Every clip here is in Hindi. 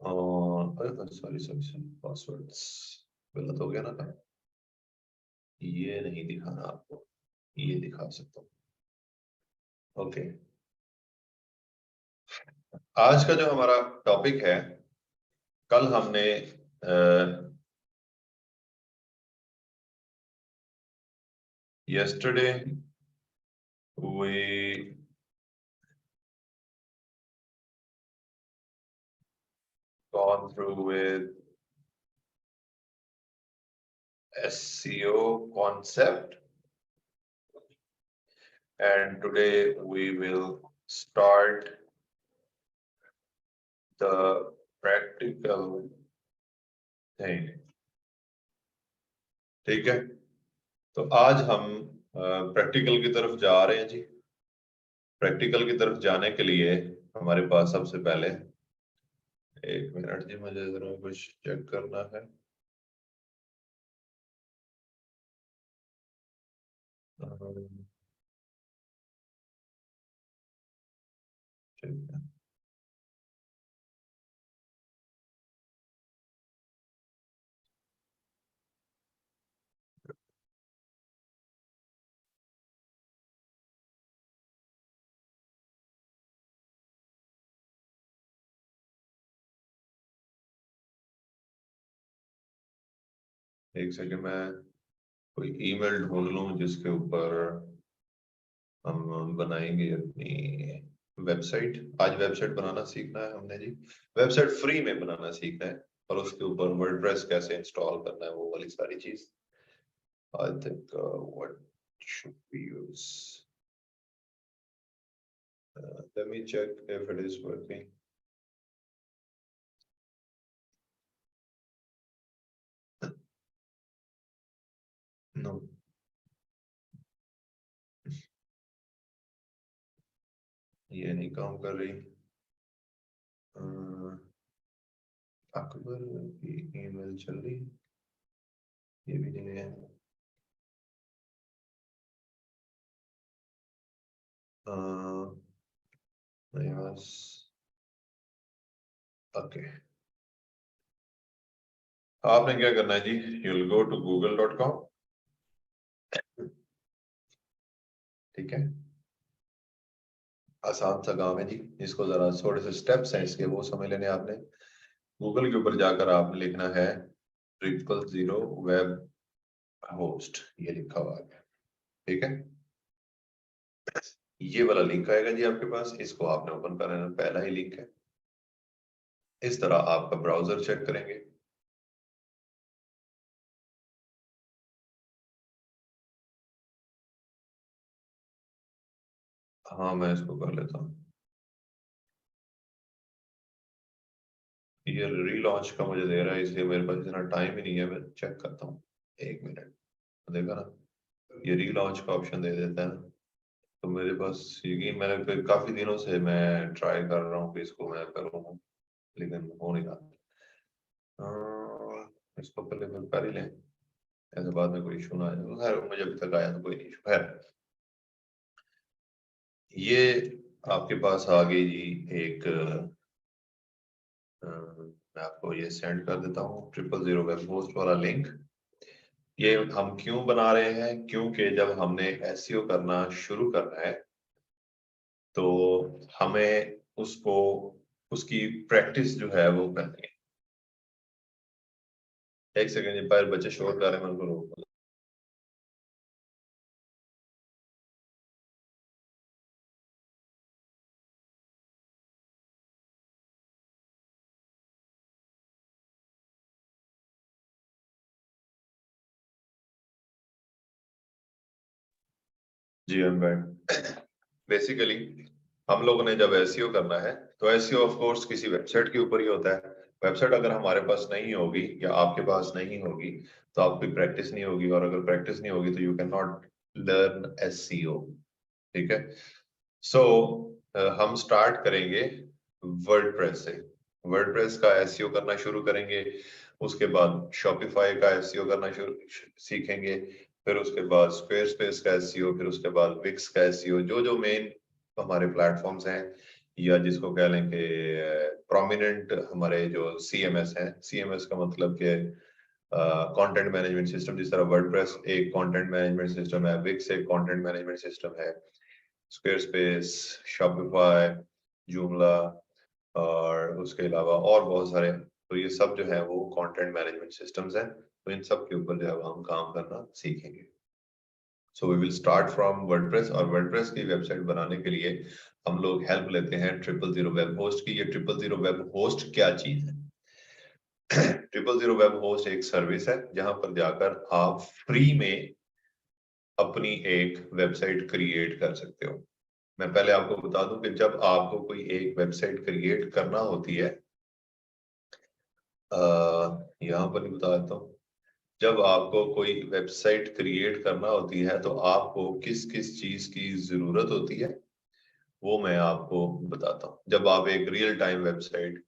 और सॉरी सॉरी सॉरी पासवर्ड्स गलत हो गया ना था। ये नहीं दिखाना आपको, ये दिखा सकता हूँ। ओके, आज का जो हमारा टॉपिक है, कल हमने yesterday we gone through with SEO concept, and today we will start the practical thing. ठीक है, तो आज हम प्रैक्टिकल की तरफ जा रहे हैं जी। प्रैक्टिकल की तरफ जाने के लिए हमारे पास सबसे पहले, एक मिनट जी, मुझे जरा कुछ चेक करना है। ठीक है, एक सेकंड, मैं कोई ईमेल ढूंढ लूं जिसके ऊपर हम बनाएंगे अपनी वेबसाइट। आज वेबसाइट बनाना सीखना है हमने जी। वेबसाइट फ्री में बनाना सीखना है, और उसके ऊपर वर्डप्रेस कैसे इंस्टॉल करना है, वो वाली सारी चीज। I think what should we use, let me check if it is working. No, ये नहीं काम कर रही। अकबर की ईमेल चल रही, ये भी नहीं है। ओके, आपने क्या करना है जी, you will go to google.com। ठीक है, आसान सा काम है जी, इसको जरा थोड़े से स्टेप्स हैं इसके, वो समझ लेने आपने। गूगल के ऊपर जाकर आपने लिखना है 000 वेब होस्ट, ये लिखा हुआ है। ठीक है, ये वाला लिंक आएगा जी आपके पास, इसको आपने ओपन कर लेना, पहला ही लिंक है। इस तरह आपका ब्राउजर चेक करेंगे। हाँ, मैं इसको कर लेता हूँ। ये रीलॉन्च का मुझे दे रहा है, इसलिए मेरे पास इतना टाइम ही नहीं है, मैं चेक करता हूँ। एक मिनट, देखा ना, ये रीलॉन्च का ऑप्शन दे देता है ना, तो मेरे पास ये, मैंने काफी दिनों से मैं ट्राई कर रहा हूँ कि इसको मैं करूँ, लेकिन हो नहीं रहा। इसको पहले मैं कर ही लें, ऐसे बाद में कोई इशू ना आए। खैर, मुझे अभी तक आया तो कोई नहीं इशू। खैर, ये आपके पास आ गई जी एक, मैं आपको ये सेंड कर देता हूँ 000 वेब होस्ट वाला लिंक। ये हम क्यों बना रहे हैं, क्योंकि जब हमने एसईओ करना शुरू करना है तो हमें उसको, उसकी प्रैक्टिस जो है वो करनी है। एक सेकंड, पर बच्चे शोर कर रहे हैं, मैं उनको रोक। जी, I'm back। बेसिकली हम लोगों ने जब एसईओ करना है तो एसईओ ऑफ कोर्स किसी वेबसाइट के ऊपर ही होता है। वेबसाइट अगर हमारे पास नहीं होगी या आपके पास नहीं होगी तो आपकी प्रैक्टिस नहीं होगी, और अगर प्रैक्टिस नहीं होगी तो you can not learn SEO. ठीक है, सो हम स्टार्ट करेंगे वर्डप्रेस से। वर्डप्रेस का एसईओ करना शुरू करेंगे, उसके बाद शॉपिफाई का एसईओ करना शुरू सीखेंगे, फिर उसके बाद स्क्वेयरस्पेस का एसईओ, फिर उसके बाद विक्स का एसईओ। जो जो मेन हमारे प्लेटफॉर्म्स हैं या जिसको कह लें कि प्रोमिनेंट हमारे जो CMS है, CMS का मतलब कि कंटेंट मैनेजमेंट सिस्टम, जिस तरह वर्डप्रेस एक कंटेंट मैनेजमेंट सिस्टम है, विक्स एक कंटेंट मैनेजमेंट सिस्टम है, स्क्वेयरस्पेस, शॉपिफाई, जूमला और उसके अलावा और बहुत सारे, तो ये सब जो है वो कंटेंट मैनेजमेंट सिस्टम्स हैं। तो इन सब के ऊपर जो है हम काम करना सीखेंगे। So we will start from WordPress, और वर्डप्रेस की वेबसाइट बनाने के लिए हम लोग हेल्प लेते हैं 000 वेब होस्ट की। ये 000 वेब होस्ट क्या चीज है? 000 वेब होस्ट एक सर्विस है जहां पर जाकर आप फ्री में अपनी एक वेबसाइट क्रिएट कर सकते हो। मैं पहले आपको बता दूं कि जब आपको कोई एक वेबसाइट क्रिएट करना होती है, यहाँ पर नहीं बता देता हूँ, जब आपको कोई वेबसाइट क्रिएट करना होती है तो आपको किस किस चीज की जरूरत होती है वो मैं आपको बताता हूँ। जब आप एक रियल टाइम वेबसाइट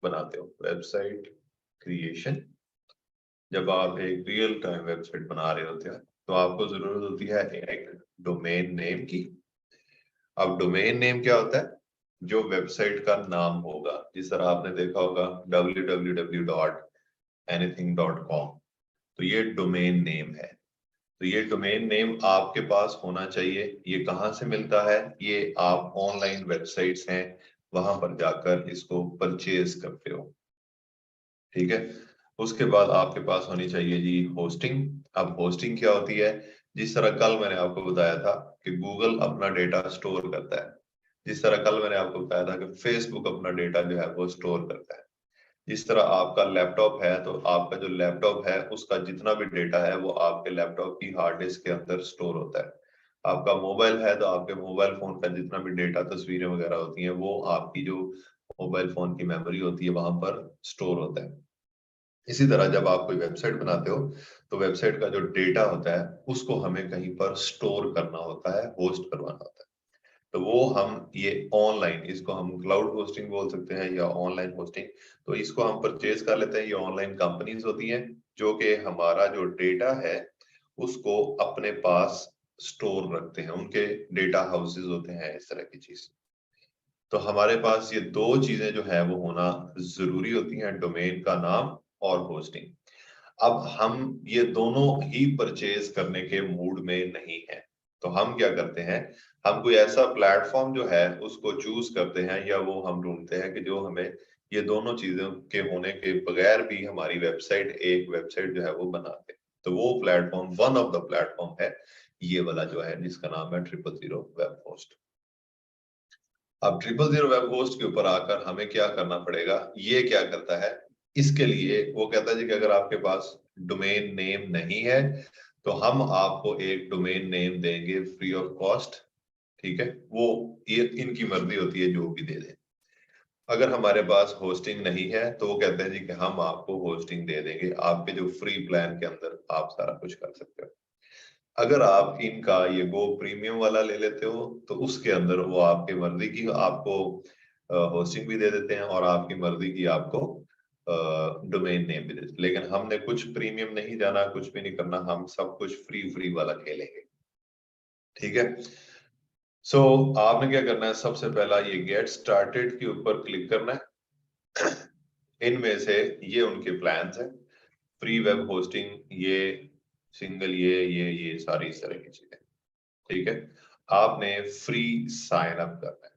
बनाते हो, वेबसाइट क्रिएशन, जब आप एक रियल टाइम वेबसाइट बना रहे होते हैं तो आपको जरूरत होती है एक डोमेन नेम की। अब डोमेन नेम क्या होता है? जो वेबसाइट का नाम होगा, जिस तरह आपने देखा होगा www.anything.com, तो ये डोमेन नेम है। तो ये डोमेन नेम आपके पास होना चाहिए। ये कहाँ से मिलता है? ये आप ऑनलाइन वेबसाइट्स हैं वहां पर जाकर इसको परचेज करते हो, ठीक है। उसके बाद आपके पास होनी चाहिए जी होस्टिंग। अब होस्टिंग क्या होती है? जिस तरह कल मैंने आपको बताया था कि गूगल अपना डेटा स्टोर करता है, जिस तरह कल मैंने आपको बताया था कि फेसबुक अपना डेटा जो है वो स्टोर करता है, जिस तरह आपका लैपटॉप है तो आपका जो लैपटॉप है उसका जितना भी डेटा है वो आपके लैपटॉप की हार्ड डिस्क के अंदर स्टोर होता है। आपका मोबाइल है तो आपके मोबाइल फोन का जितना भी डेटा, तस्वीरें वगैरह होती हैं, वो आपकी जो मोबाइल फोन की मेमोरी होती है वहां पर स्टोर होता है। इसी तरह जब आप कोई वेबसाइट बनाते हो तो वेबसाइट का जो डेटा होता है उसको हमें कहीं पर स्टोर करना होता है, होस्ट करवाना होता है। तो वो हम ये ऑनलाइन, इसको हम क्लाउड होस्टिंग बोल सकते हैं या ऑनलाइन होस्टिंग, तो इसको हम परचेज कर लेते हैं। ये ऑनलाइन कंपनीज होती हैं जो कि हमारा जो डेटा है उसको अपने पास स्टोर रखते हैं, उनके डेटा हाउसेज होते हैं, इस तरह की चीज। तो हमारे पास ये दो चीजें जो है वो होना जरूरी होती हैं, डोमेन का नाम और होस्टिंग। अब हम ये दोनों ही परचेज करने के मूड में नहीं है, तो हम क्या करते हैं, हम कोई ऐसा प्लेटफॉर्म जो है उसको चूज करते हैं, या वो हम ढूंढते हैं कि जो हमें ये दोनों चीजों के होने के बगैर भी हमारी वेबसाइट, एक वेबसाइट जो है वो बना दे। तो वो platform, one of the platform है ये वाला जो है, जिसका नाम है 000 वेब होस्ट। अब 000 वेब होस्ट के ऊपर आकर हमें क्या करना पड़ेगा? ये क्या करता है, इसके लिए वो कहता है जी कि अगर आपके पास डोमेन नेम नहीं है तो हम आपको एक डोमेन नेम देंगे फ्री ऑफ कॉस्ट, ठीक है। वो ये इनकी मर्जी होती है जो भी दे दें। अगर हमारे पास होस्टिंग नहीं है तो वो कहते हैं जी कि हम आपको होस्टिंग दे देंगे, आपके जो फ्री प्लान के अंदर आप सारा कुछ कर सकते हो। अगर आप इनका ये गो प्रीमियम वाला ले लेते हो तो उसके अंदर वो आपकी मर्जी की आपको होस्टिंग भी दे देते हैं और आपकी मर्जी की आपको डोमेन नेम भी देते हैं। लेकिन हमने कुछ प्रीमियम नहीं जाना, कुछ भी नहीं करना, हम सब कुछ फ्री फ्री वाला खेलेंगे, ठीक है। सो आपने क्या करना है, सबसे पहला ये गेट स्टार्टेड के ऊपर क्लिक करना है। इनमें से ये उनके प्लान्स हैं, फ्री वेब होस्टिंग, ये सिंगल, ये सारी इस तरह की चीजें, ठीक है। आपने फ्री साइन अप करना है।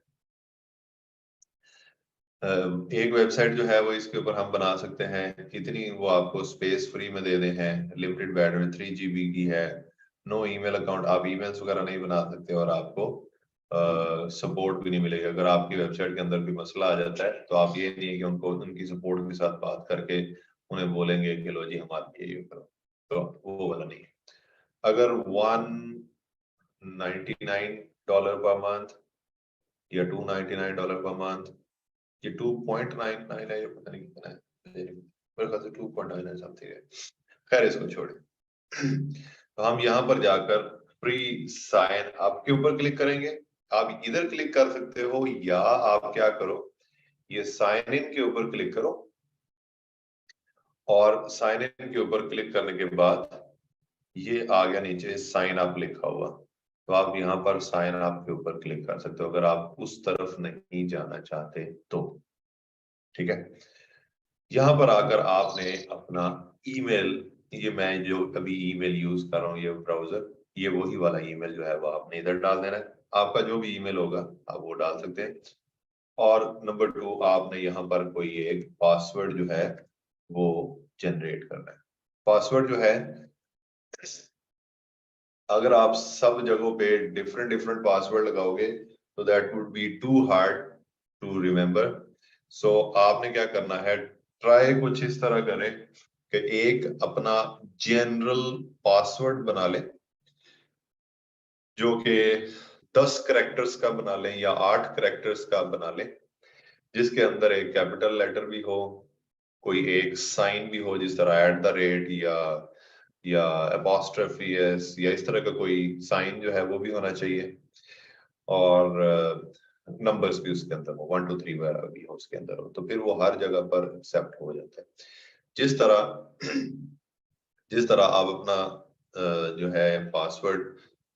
एक वेबसाइट जो है वो इसके ऊपर हम बना सकते हैं, कितनी वो आपको स्पेस फ्री में दे रहे हैं, लिमिटेड बैंडविड्थ 3 GB की है, नो ईमेल अकाउंट, आप ईमेल्स वगैरह नहीं बना सकते और आपको सपोर्ट भी नहीं मिलेगा। अगर आपकी वेबसाइट के अंदर कोई मसला आ जाता है तो आप ये नहीं है कि उनको उनकी सपोर्ट के साथ बात करके उन्हें बोलेंगे कि लो जी हमारे ये करो, तो वो वाला नहीं है। अगर $199 पर मंथ या $299 पर मंथ, ये 2.99 है, ये पता नहीं कितना है, मेरे ख्याल से 2.9 है, समथिंग है। खैर इसको छोड़े। तो हम यहाँ पर जाकर फ्री साइन अप के ऊपर क्लिक करेंगे। आप इधर क्लिक कर सकते हो या आप क्या करो, ये साइन इन के ऊपर क्लिक करो और साइन इन के ऊपर क्लिक करने के बाद ये आ गया नीचे साइन अप लिखा हुआ, तो आप यहाँ पर साइन अप के ऊपर क्लिक कर सकते हो अगर आप उस तरफ नहीं जाना चाहते तो। ठीक है, यहाँ पर आकर आपने अपना ईमेल, ये मैं जो अभी ईमेल यूज कर रहा हूँ ये ब्राउजर, ये वही वाला ईमेल जो है वो आपने इधर डाल देना है। आपका जो भी ईमेल होगा आप वो डाल सकते हैं। और नंबर 2, आपने यहाँ पर कोई एक पासवर्ड जो है वो जनरेट करना है। पासवर्ड जो है, अगर आप सब जगहों पे डिफरेंट डिफरेंट पासवर्ड लगाओगे तो that would be too hard to remember. So आपने क्या करना है, ट्राई कुछ इस तरह करें कि एक अपना जनरल पासवर्ड बना ले जो कि 10 करेक्टर्स का बना लें या 8 करेक्टर्स का बना लें, जिसके अंदर एक कैपिटल लेटर भी हो, कोई एक साइन भी हो जिस तरह एट द रेट या अपॉस्ट्रोफी एस या इस तरह का कोई साइन जो है वो भी होना चाहिए। और नंबर्स भी उसके अंदर हो, 1 2 3 वगैरह भी हो उसके अंदर हो, तो फिर वो हर जगह पर एक्सेप्ट हो जाता है। जिस तरह जिस तरह आप अपना जो है पासवर्ड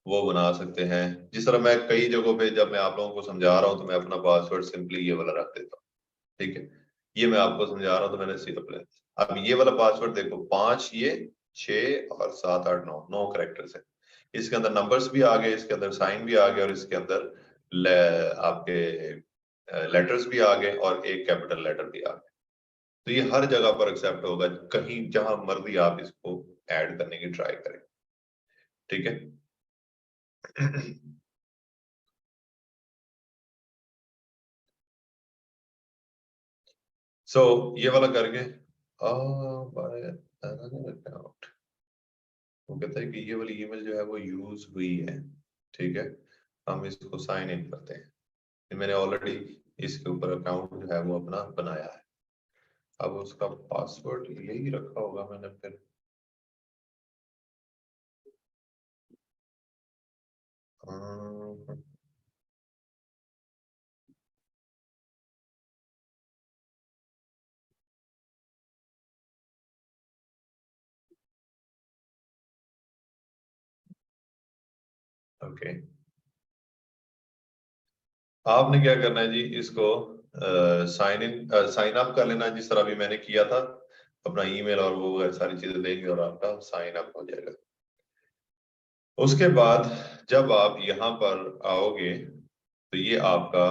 वो बना सकते हैं, जिस तरह मैं कई जगहों पे जब मैं आप लोगों को समझा रहा हूँ तो मैं अपना पासवर्ड सिंपली ये वाला रख देता हूँ। ठीक है, ये मैं आपको समझा रहा हूँ तो मैंने सिर्फ अब ये वाला पासवर्ड देखो, 5 ये 6 और 7 8 9 करेक्टर्स है। इसके अंदर नंबर्स भी आ गए, इसके अंदर साइन भी आ गए और इसके अंदर आपके लेटर्स भी आ गए और एक कैपिटल लेटर भी आ गए। तो ये हर जगह पर एक्सेप्ट होगा, कहीं जहां मर्जी आप इसको ऐड करने की ट्राई करें। ठीक है। सो ये वाला करके बाय अनदर अकाउंट, वो कहता है कि ये वाली ईमेल जो है वो यूज हुई है। ठीक है, हम इसको साइन इन करते हैं। ये मैंने ऑलरेडी इसके ऊपर अकाउंट जो है वो अपना बनाया है। अब उसका पासवर्ड यही रखा होगा मैंने फिर। ओके, आपने क्या करना है जी, इसको साइन अप कर लेना जिस तरह भी मैंने किया था। अपना ईमेल और वो सारी चीजें देंगे और आपका साइन अप हो जाएगा। उसके बाद जब आप यहाँ पर आओगे तो ये आपका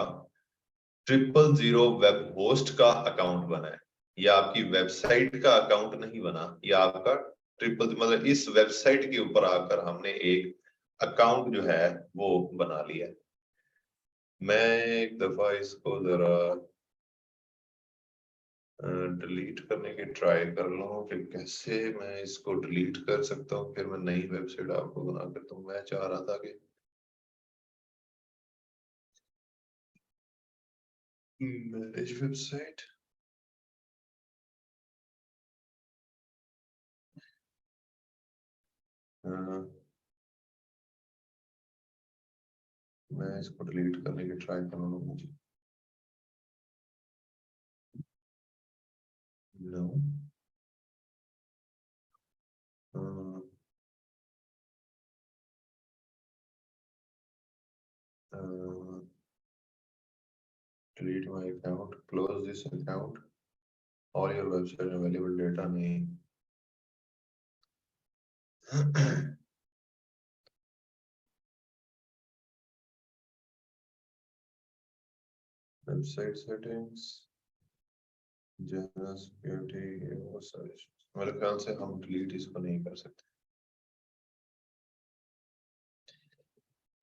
000 वेब होस्ट का अकाउंट बना है। ये आपकी वेबसाइट का अकाउंट नहीं बना, ये आपका ट्रिपल मतलब इस वेबसाइट के ऊपर आकर हमने एक अकाउंट जो है वो बना लिया। मैं एक दफा इसको जरा डिलीट करने की ट्राई कर लूँ कि कैसे मैं इसको डिलीट कर सकता हूँ, फिर मैं नई वेबसाइट आपको बना कर दूँ। मैं चाह रहा था कि मैनेज वेबसाइट, मैं इसको डिलीट करने की ट्राई कर लूँ। मुझे no delete my account, close this account, all your website available data नहीं। वेबसाइट सेटिंग्स, जनरल सिक्योरिटी, वो सारे मेरे ख्याल से हम डिलीट इसको नहीं कर सकते।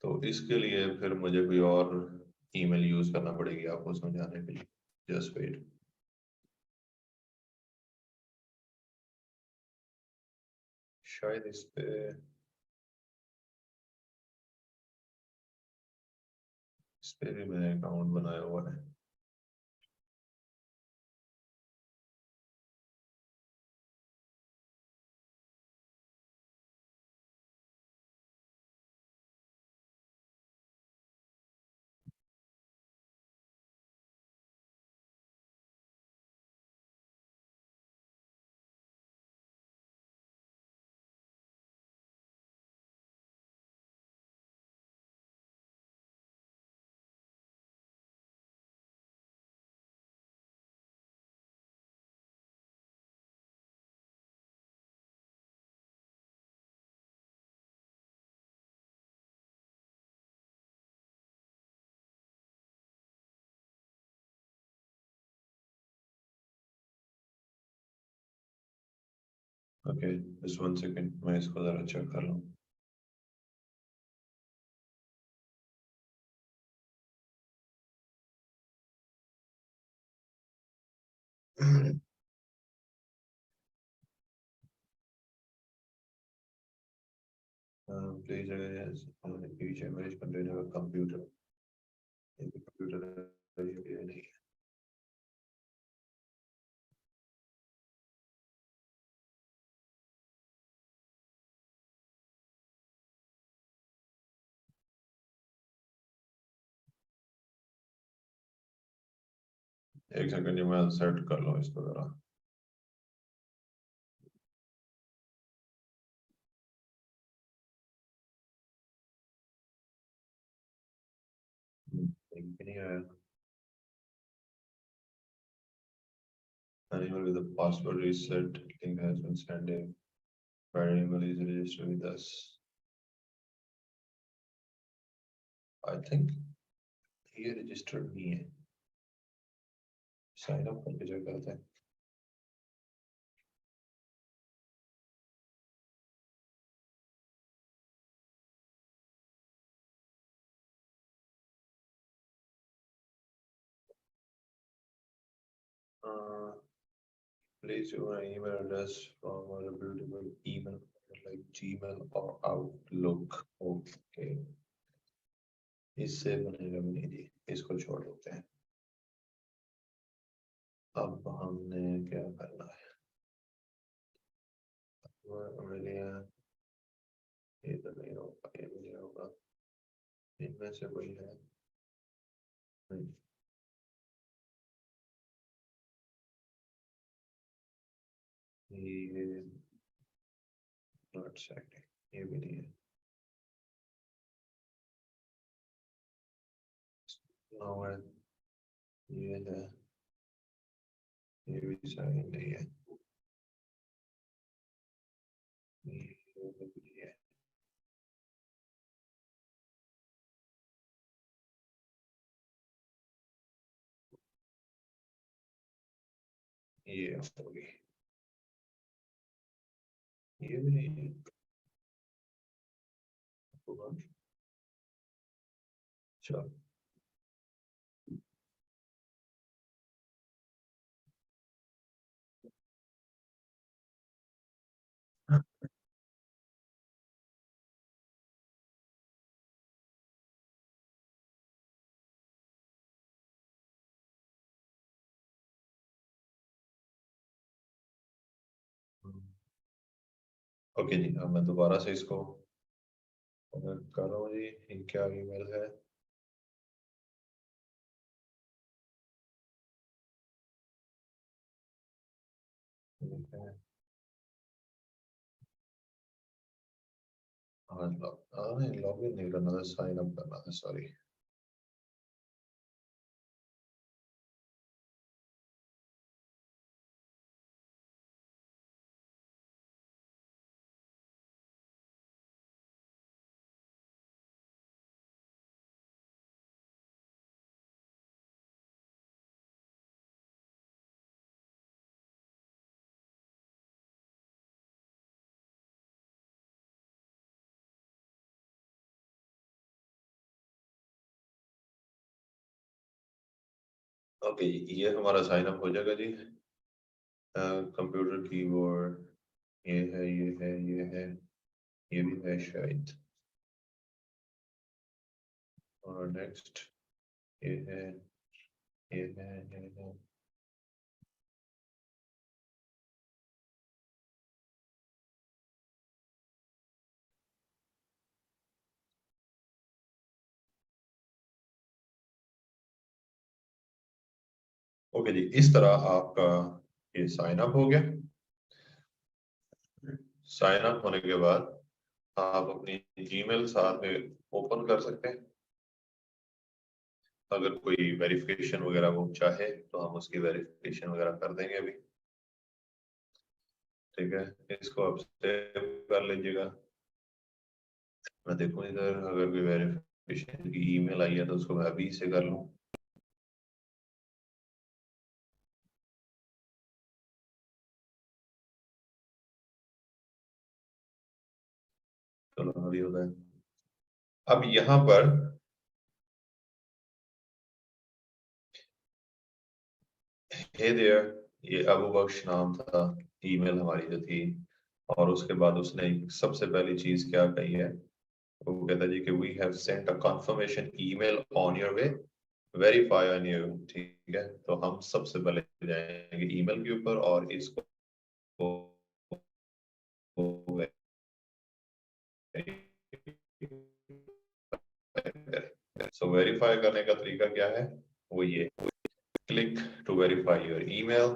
तो इसके लिए फिर मुझे कोई और ईमेल यूज करना पड़ेगी आपको समझाने के लिए। Just wait. शायद इस पे भी मैंने अकाउंट बनाया हुआ है। ओके, जस्ट 1 सेकंड, मैं इसको जरा चेक कर लूँ। Please each image container a computer. In the computer नहीं है। एक सेकंड, ये मैं सेट कर लूँ इसको जरा। नहीं आया। Animal with a password reset link has been sent in. Variable is registered with us. I think ये registered नहीं है। Sign up करके चेक करते हैं। Please use an email address from a reputable email like Gmail or Outlook. Okay. इससे बनेगा भी नहीं जी, इसको छोड़ देते हैं। अब हमने क्या करना है? ये तो नहीं होगा, ये नहीं होगा, इनमें से कोई है नहीं। ये नॉट सेट, ये भी नहीं है। ये है, ये भी सही नहीं है। ये भी है। ये होगी, ये भी नहीं है। चलो ओके जी, अब मैं दोबारा से इसको कर रहा हूँ जी। ये क्या ईमेल है? हाँ, लॉगिन नहीं करना था, साइन अप करना था, सॉरी। ओके, ये हमारा साइन अप हो जाएगा जी। कंप्यूटर कीबोर्ड, ये है, ये है, ये है, ये भी है शायद। और नेक्स्ट ये है, ये है, ये है। ओके जी, इस तरह आपका ये साइन अप हो गया। साइन अप होने के बाद आप अपनी जीमेल साथ में ओपन कर सकते हैं। अगर कोई वेरिफिकेशन वगैरह वो चाहे तो हम उसकी वेरिफिकेशन वगैरह कर देंगे अभी। ठीक है, इसको आप सेव कर लीजिएगा। मैं देखूं इधर, अगर कोई वेरिफिकेशन की ईमेल आई है तो उसको मैं अभी से कर लूं। चलो अभी होता है। अब यहाँ पर हे देयर, ये अबू बख्श नाम था, ईमेल हमारी जो थी, और उसके बाद उसने सबसे पहली चीज क्या कही है, वो कहता है जी कि we have sent a confirmation email on your way, verify on you. ठीक है, तो हम सबसे पहले जाएंगे ईमेल के ऊपर और इसको सो वेरीफाई करने का तरीका क्या है, वो ये, click to verify your email.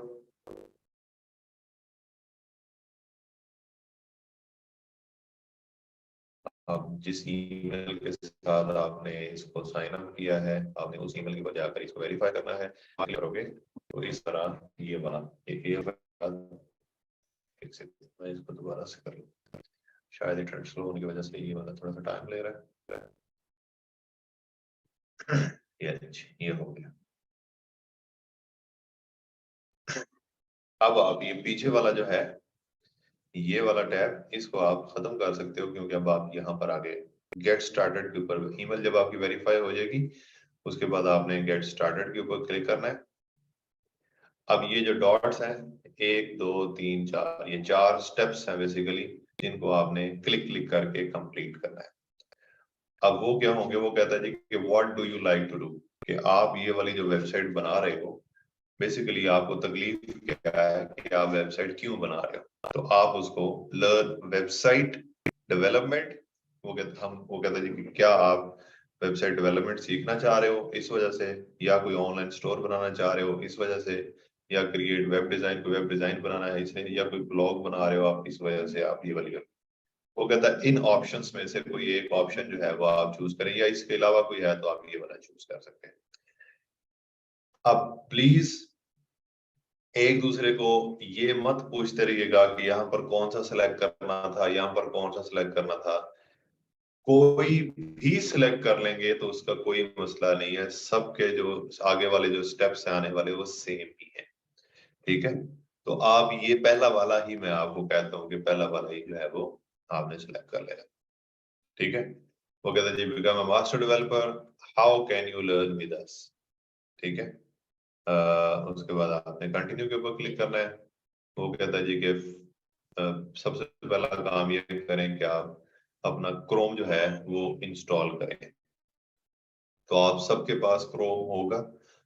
अब जिस ईमेल के साथ आपने इसको साइन अप किया है, आपने उस ईमेल के ऊपर जाकर इसको वेरीफाई करना है। करोगे तो इस तरह ये बना, मैं इसको दोबारा से कर लूँ, शायद इंटरनेट स्लो होने की वजह से ये वाला थोड़ा सा टाइम ले रहा है। ये हो गया। अब आप ये पीछे वाला जो है, ये वाला टैब, इसको आप खत्म कर सकते हो, क्योंकि अब आप यहाँ पर आगे गेट स्टार्टेड के ऊपर, ईमेल जब आपकी वेरीफाई हो जाएगी उसके बाद आपने गेट स्टार्टेड के ऊपर क्लिक करना है। अब ये जो डॉट्स हैं, 1 2 3 4, ये 4 स्टेप्स हैं बेसिकली, जिनको आपने क्लिक क्लिक करके कंप्लीट करना है। अब वो क्या होंगे, वो कहता है जी कि what do you like to do, कि आप ये वाली जो वेबसाइट बना रहे हो, बेसिकली आपको तकलीफ क्या है कि आप वेबसाइट क्यों बना रहे हो, तो आप उसको लर्न वेबसाइट डेवलपमेंट, वो कहता है जी कि क्या आप वेबसाइट डेवलपमेंट सीखना चाह रहे हो इस वजह से, या कोई ऑनलाइन स्टोर बनाना चाह रहे हो इस वजह से, या क्रिएट वेब डिजाइन, को वेब डिजाइन बनाना है इसलिए, या कोई ब्लॉग बना रहे हो आप इस वजह से आप ये वाली, वो कहता है इन ऑप्शंस में से कोई एक ऑप्शन जो है वो आप चूज करें, या इसके अलावा कोई है तो आप ये वाला चूज कर सकते हैं। अब प्लीज एक दूसरे को ये मत पूछते रहिएगा कि यहाँ पर कौन सा सिलेक्ट करना था, यहाँ पर कौन सा सिलेक्ट करना था। कोई भी सिलेक्ट कर लेंगे तो उसका कोई मसला नहीं है, सबके जो आगे वाले जो स्टेप्स हैं आने वाले वो सेम ही है। ठीक है, तो आप ये पहला वाला ही मैं आपको कहता हूँ कि पहला वाला ही जो है वो आपने सिलेक्ट कर लेना। ठीक है, वो कहता है जी become a master developer, how can you learn with us. ठीक है, उसके बाद आपने कंटिन्यू के ऊपर क्लिक करना है। वो कहता है जी कि सबसे पहला काम ये करें कि आप अपना क्रोम जो है वो इंस्टॉल करें। तो आप सबके पास क्रोम होगा,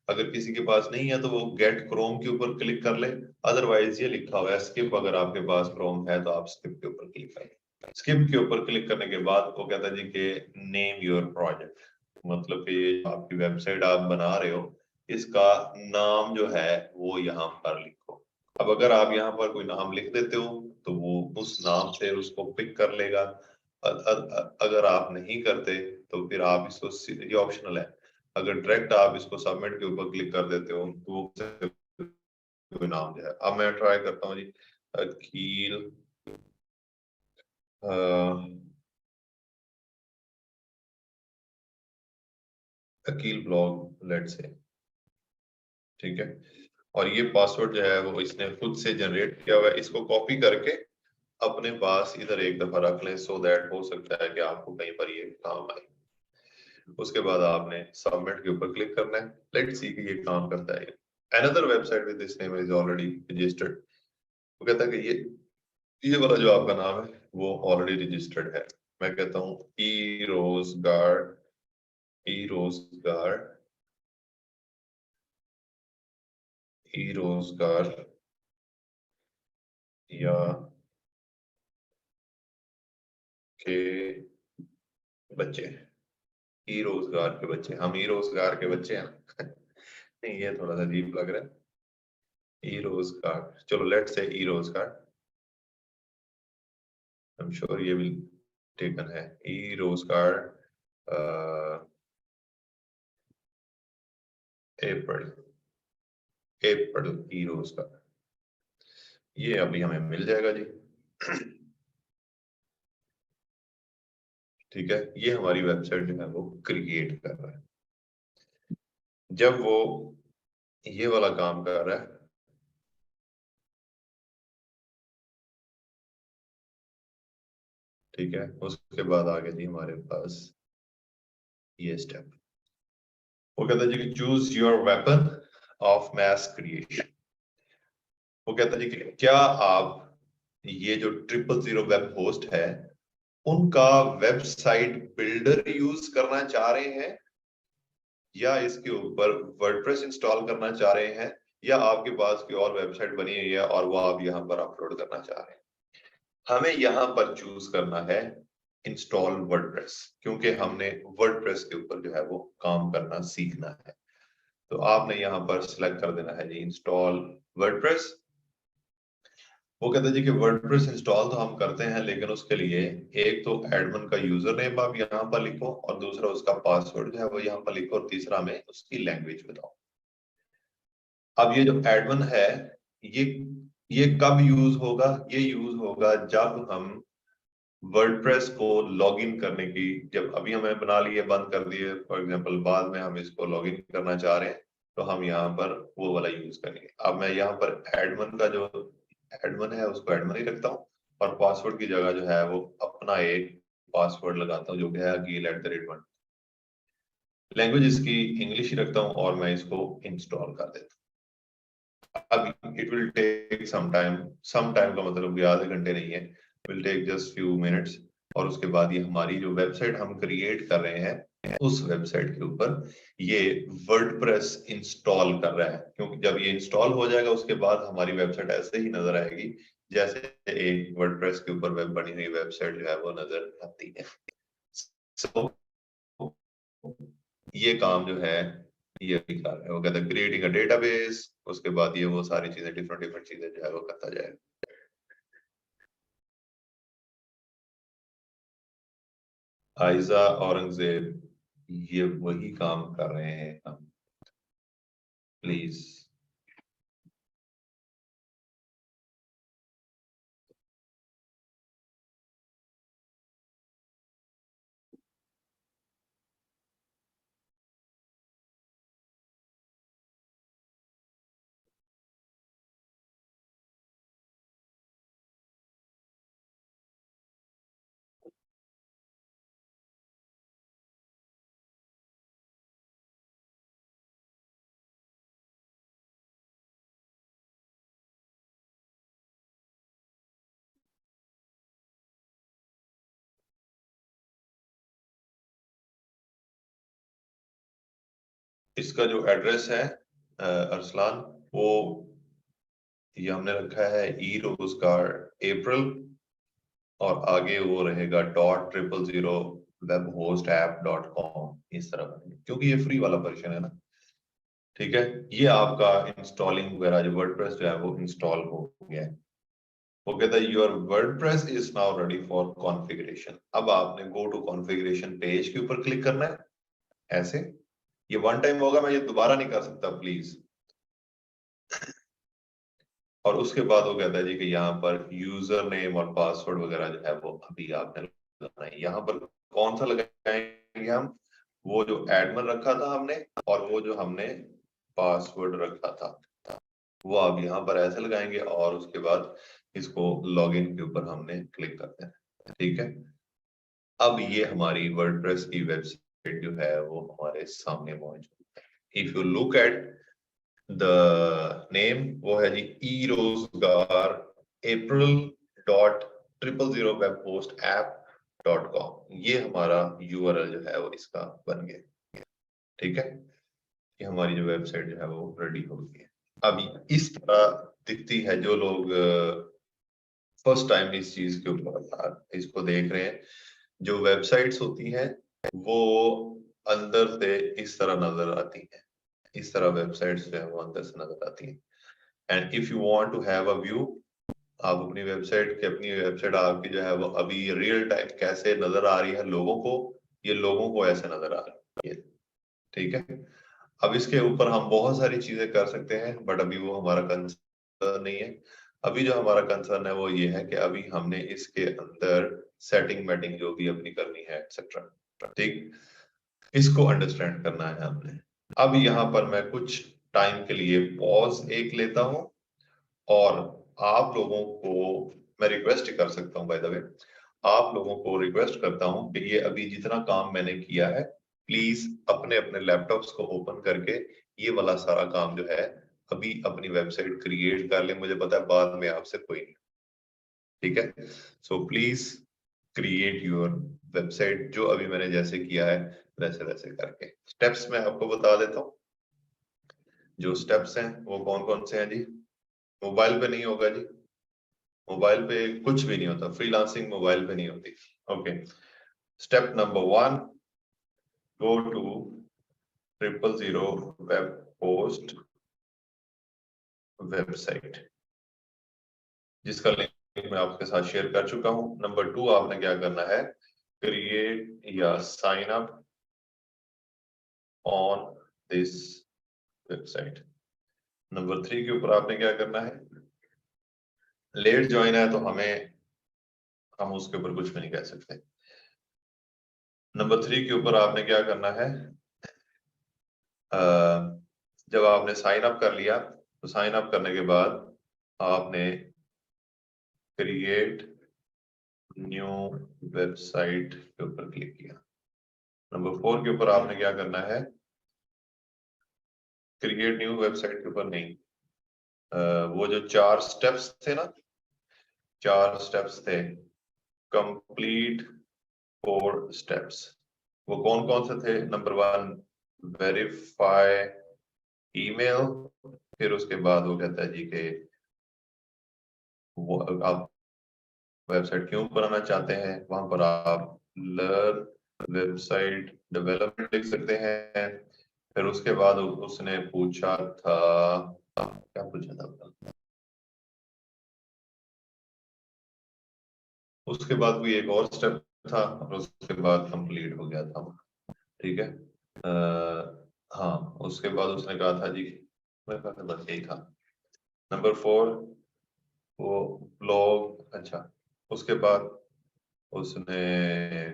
अगर किसी के पास नहीं है तो वो गेट क्रोम के ऊपर क्लिक कर ले, अदरवाइज ये लिखा हुआ है स्किप, अगर आपके पास क्रोम है तो आप स्किप के ऊपर क्लिक करें। स्किप के ऊपर क्लिक करने के बाद वो कहता है जी कि नेम योर प्रोजेक्ट, मतलब कि ये आपकी वेबसाइट आप बना रहे हो, इसका नाम जो है वो यहाँ पर लिखो। अब अगर आप यहाँ पर कोई नाम लिख देते हो तो वो उस नाम से उसको पिक कर लेगा। अगर आप नहीं करते तो फिर आप इसको, ये ऑप्शनल है, अगर डायरेक्ट आप इसको सबमिट के ऊपर क्लिक कर देते हो तो वो कोई नाम जो है, अब मैं ट्राई करता हूँ जी, अकील अकील ब्लॉग लेट से। ठीक है, और ये पासवर्ड जो है वो इसने खुद से जनरेट किया हुआ है, इसको कॉपी करके अपने पास इधर एक दफा रख लें, सो दैट हो सकता है कि आपको कहीं पर ये काम आए। उसके बाद आपने सबमिट के ऊपर क्लिक करना है। लेट्स सी कि ये काम करता है। Another website with this name is already registered. वो कहता है कि ये वाला जो आपका नाम है वो ऑलरेडी रजिस्टर्ड है। मैं कहता हूँ ई रोजगार, ई रोजगार, ई रोजगार या के बच्चे, ई रोजगार के बच्चे, हम ई रोजगार के बच्चे हैं। नहीं, ये थोड़ा सा अजीब लग रहा है। ई रोजगार, चलो लेट्स से ई रोजगार, आई एम श्योर ये विल टेकन है। ई रोजगार अप्रैल, अप्रैल ई रोजगार, ये अभी हमें मिल जाएगा जी। ठीक है, ये हमारी वेबसाइट जो है वो क्रिएट कर रहा है। जब वो ये वाला काम कर रहा है, ठीक है, उसके बाद आगे जी हमारे पास ये स्टेप, वो कहता है जी कि choose your weapon of mass creation. वो कहता है जी कि क्या आप ये जो 000 वेब होस्ट है उनका वेबसाइट बिल्डर यूज करना चाह रहे हैं, या इसके ऊपर वर्डप्रेस इंस्टॉल करना चाह रहे हैं, या आपके पास कोई और वेबसाइट बनी हुई है और वो आप यहाँ पर अपलोड करना चाह रहे हैं। हमें यहाँ पर चूज करना है इंस्टॉल वर्डप्रेस, क्योंकि हमने वर्डप्रेस के ऊपर जो है वो काम करना सीखना है। तो आपने यहाँ पर सिलेक्ट कर देना है जी इंस्टॉल वर्डप्रेस। वो कहते हैं जी कि वर्डप्रेस इंस्टॉल तो हम करते हैं, लेकिन उसके लिए एक तो एडमिन का यूजर नेम आप यहाँ पर लिखो, और दूसरा उसका पासवर्ड जो है वो यहाँ पर लिखो, और तीसरा में उसकी लैंग्वेज बताओ। अब ये जो एडमिन है ये ये कब यूज होगा? ये यूज होगा जब हम वर्डप्रेस को लॉगिन करने की, जब अभी हमें बना लिए बंद कर दिए फॉर एग्जांपल, बाद में हम इसको लॉगिन करना चाह रहे हैं तो हम यहाँ पर वो वाला यूज करेंगे। अब मैं यहाँ पर एडमिन का जो एडमिन है उसको एडमिन ही रखता हूँ, और पासवर्ड की जगह जो है वो अपना एक पासवर्ड लगाता हूँ जो कि है @1। लैंग्वेज इसकी इंग्लिश ही रखता हूँ, और मैं इसको इंस्टॉल कर देता हूँ। अब it will take some time का मतलब कि आधे घंटे नहीं है, will take just few minutes. और उसके बाद ये हमारी जो वेबसाइट हम क्रिएट कर रहे हैं उस वेबसाइट के ऊपर ये वर्डप्रेस इंस्टॉल कर रहा है, क्योंकि जब ये इंस्टॉल हो जाएगा उसके बाद हमारी वेबसाइट ऐसे ही नजर आएगी जैसे एक वर्डप्रेस के ऊपर वेब बनी हुई वेबसाइट जो है वो नजर आती है। So, ये काम जो है ये भी कर रहा है, वो कहता है क्रिएटिंग अ डेटाबेस। उसके बाद ये वो सारी चीजें डिफरेंट डिफरेंट चीजें जो है वो करता जाएगा। आयजा औरंगजेब ये वही काम कर रहे हैं हम, प्लीज। इसका जो एड्रेस है अरसलान, वो ये हमने रखा है ई रोजगार अप्रैल, और आगे वो रहेगा .000 webhostapp.com इस तरह का, क्योंकि ये फ्री वाला वर्जन है ना। ठीक है, ये आपका इंस्टॉलिंग वगैरह जो वर्डप्रेस जो है वो इंस्टॉल हो गया है। वो कहता है your WordPress is now ready for configuration. अब आपने गो टू कॉन्फ़िगरेशन पेज के ऊपर क्लिक करना है ऐसे। ये वन टाइम होगा, मैं ये दोबारा नहीं कर सकता प्लीज। और उसके बाद वो कहता है जी कि यहाँ पर यूजर नेम और पासवर्ड वगैरह जो है वो अभी आपने लगाना है। यहाँ पर कौन सा लगाएंगे हम? वो जो एडमिन रखा था हमने, और वो जो हमने पासवर्ड रखा था वो आप यहाँ पर ऐसे लगाएंगे, और उसके बाद इसको लॉगिन के ऊपर हमने क्लिक कर देना है। ठीक है, अब ये हमारी वर्डप्रेस की वेबसाइट जो है वो हमारे सामने मौजूद है। If you look at the name, वो है जी ई रोजगार अप्रैल .000webhostapp.com। ये हमारा यूआरएल जो है वो इसका बन गया। ठीक है, ये हमारी जो वेबसाइट जो है वो रेडी हो गई है। अब इस तरह दिखती है। जो लोग फर्स्ट टाइम इस चीज के ऊपर इसको देख रहे हैं, जो वेबसाइट्स होती हैं वो अंदर से इस तरह नजर आती हैं। इस तरह वेबसाइट्स जो है वो अंदर से नजर आती हैं। And if you want to have a view, आप अपनी वेबसाइट आपकी जो है वो अभी रियल टाइम कैसे नजर आ रही है लोगों को, ये लोगों को ऐसे नजर आ रही है। ठीक है, अब इसके ऊपर हम बहुत सारी चीजें कर सकते हैं, बट अभी वो हमारा कंसर्न नहीं है। अभी जो हमारा कंसर्न है वो ये है कि अभी हमने इसके अंदर सेटिंग मेटिंग जो भी अपनी करनी है एक्सेट्रा। ठीक, इसको अंडरस्टैंड करना है हमने। अब यहाँ पर मैं कुछ टाइम के लिए पॉज एक लेता हूँ, और आप लोगों को मैं रिक्वेस्ट कर सकता हूँ बाय द वे, आप लोगों को रिक्वेस्ट करता हूं कि ये अभी जितना काम मैंने किया है प्लीज अपने अपने लैपटॉप्स को ओपन करके ये वाला सारा काम जो है अभी अपनी वेबसाइट क्रिएट कर ले। मुझे पता है बाद में आपसे कोई नहीं, ठीक है। So please create your website, जो अभी मैंने जैसे किया है वैसे वैसे करके। स्टेप्स मैं आपको बता देता हूँ। जो स्टेप्स हैं वो कौन कौन से हैं जी। मोबाइल पे नहीं होगा जी, मोबाइल पे कुछ भी नहीं होता, फ्रीलांसिंग मोबाइल पे नहीं होती। Okay, step number 1, go to 000 web host website, जिसका लिंक मैं आपके साथ शेयर कर चुका हूं। नंबर 2, आपने क्या करना है, क्रिएट या sign up on this website. Number 3 के ऊपर आपने क्या करना है, लेट ज्वाइन है तो हम उसके ऊपर कुछ भी नहीं कह सकते। नंबर 3 के ऊपर आपने क्या करना है, जब आपने साइन अप कर लिया तो साइन अप करने के बाद आपने क्रिएट न्यू वेबसाइट के ऊपर क्लिक किया। नंबर 4 के ऊपर आपने क्या करना है, क्रिएट न्यू वेबसाइट के ऊपर नहीं, वो जो 4 स्टेप्स थे ना, 4 स्टेप्स थे, कंप्लीट 4 स्टेप्स, वो कौन कौन से थे। नंबर 1, वेरीफाई ईमेल, फिर उसके बाद वो कहता है जी के वो आप वेबसाइट क्यों बनाना चाहते हैं, वहां पर आप लर्न वेबसाइट डेवलपमेंट लिख सकते हैं। फिर उसके बाद उसने पूछा था, क्या पूछा था, उसके बाद भी एक और स्टेप था और उसके बाद कंप्लीट हो गया था, ठीक है। हाँ, उसके बाद उसने कहा था जी, मेरे पास बस यही था। नंबर 4 वो ब्लॉग, अच्छा, उसके बाद उसने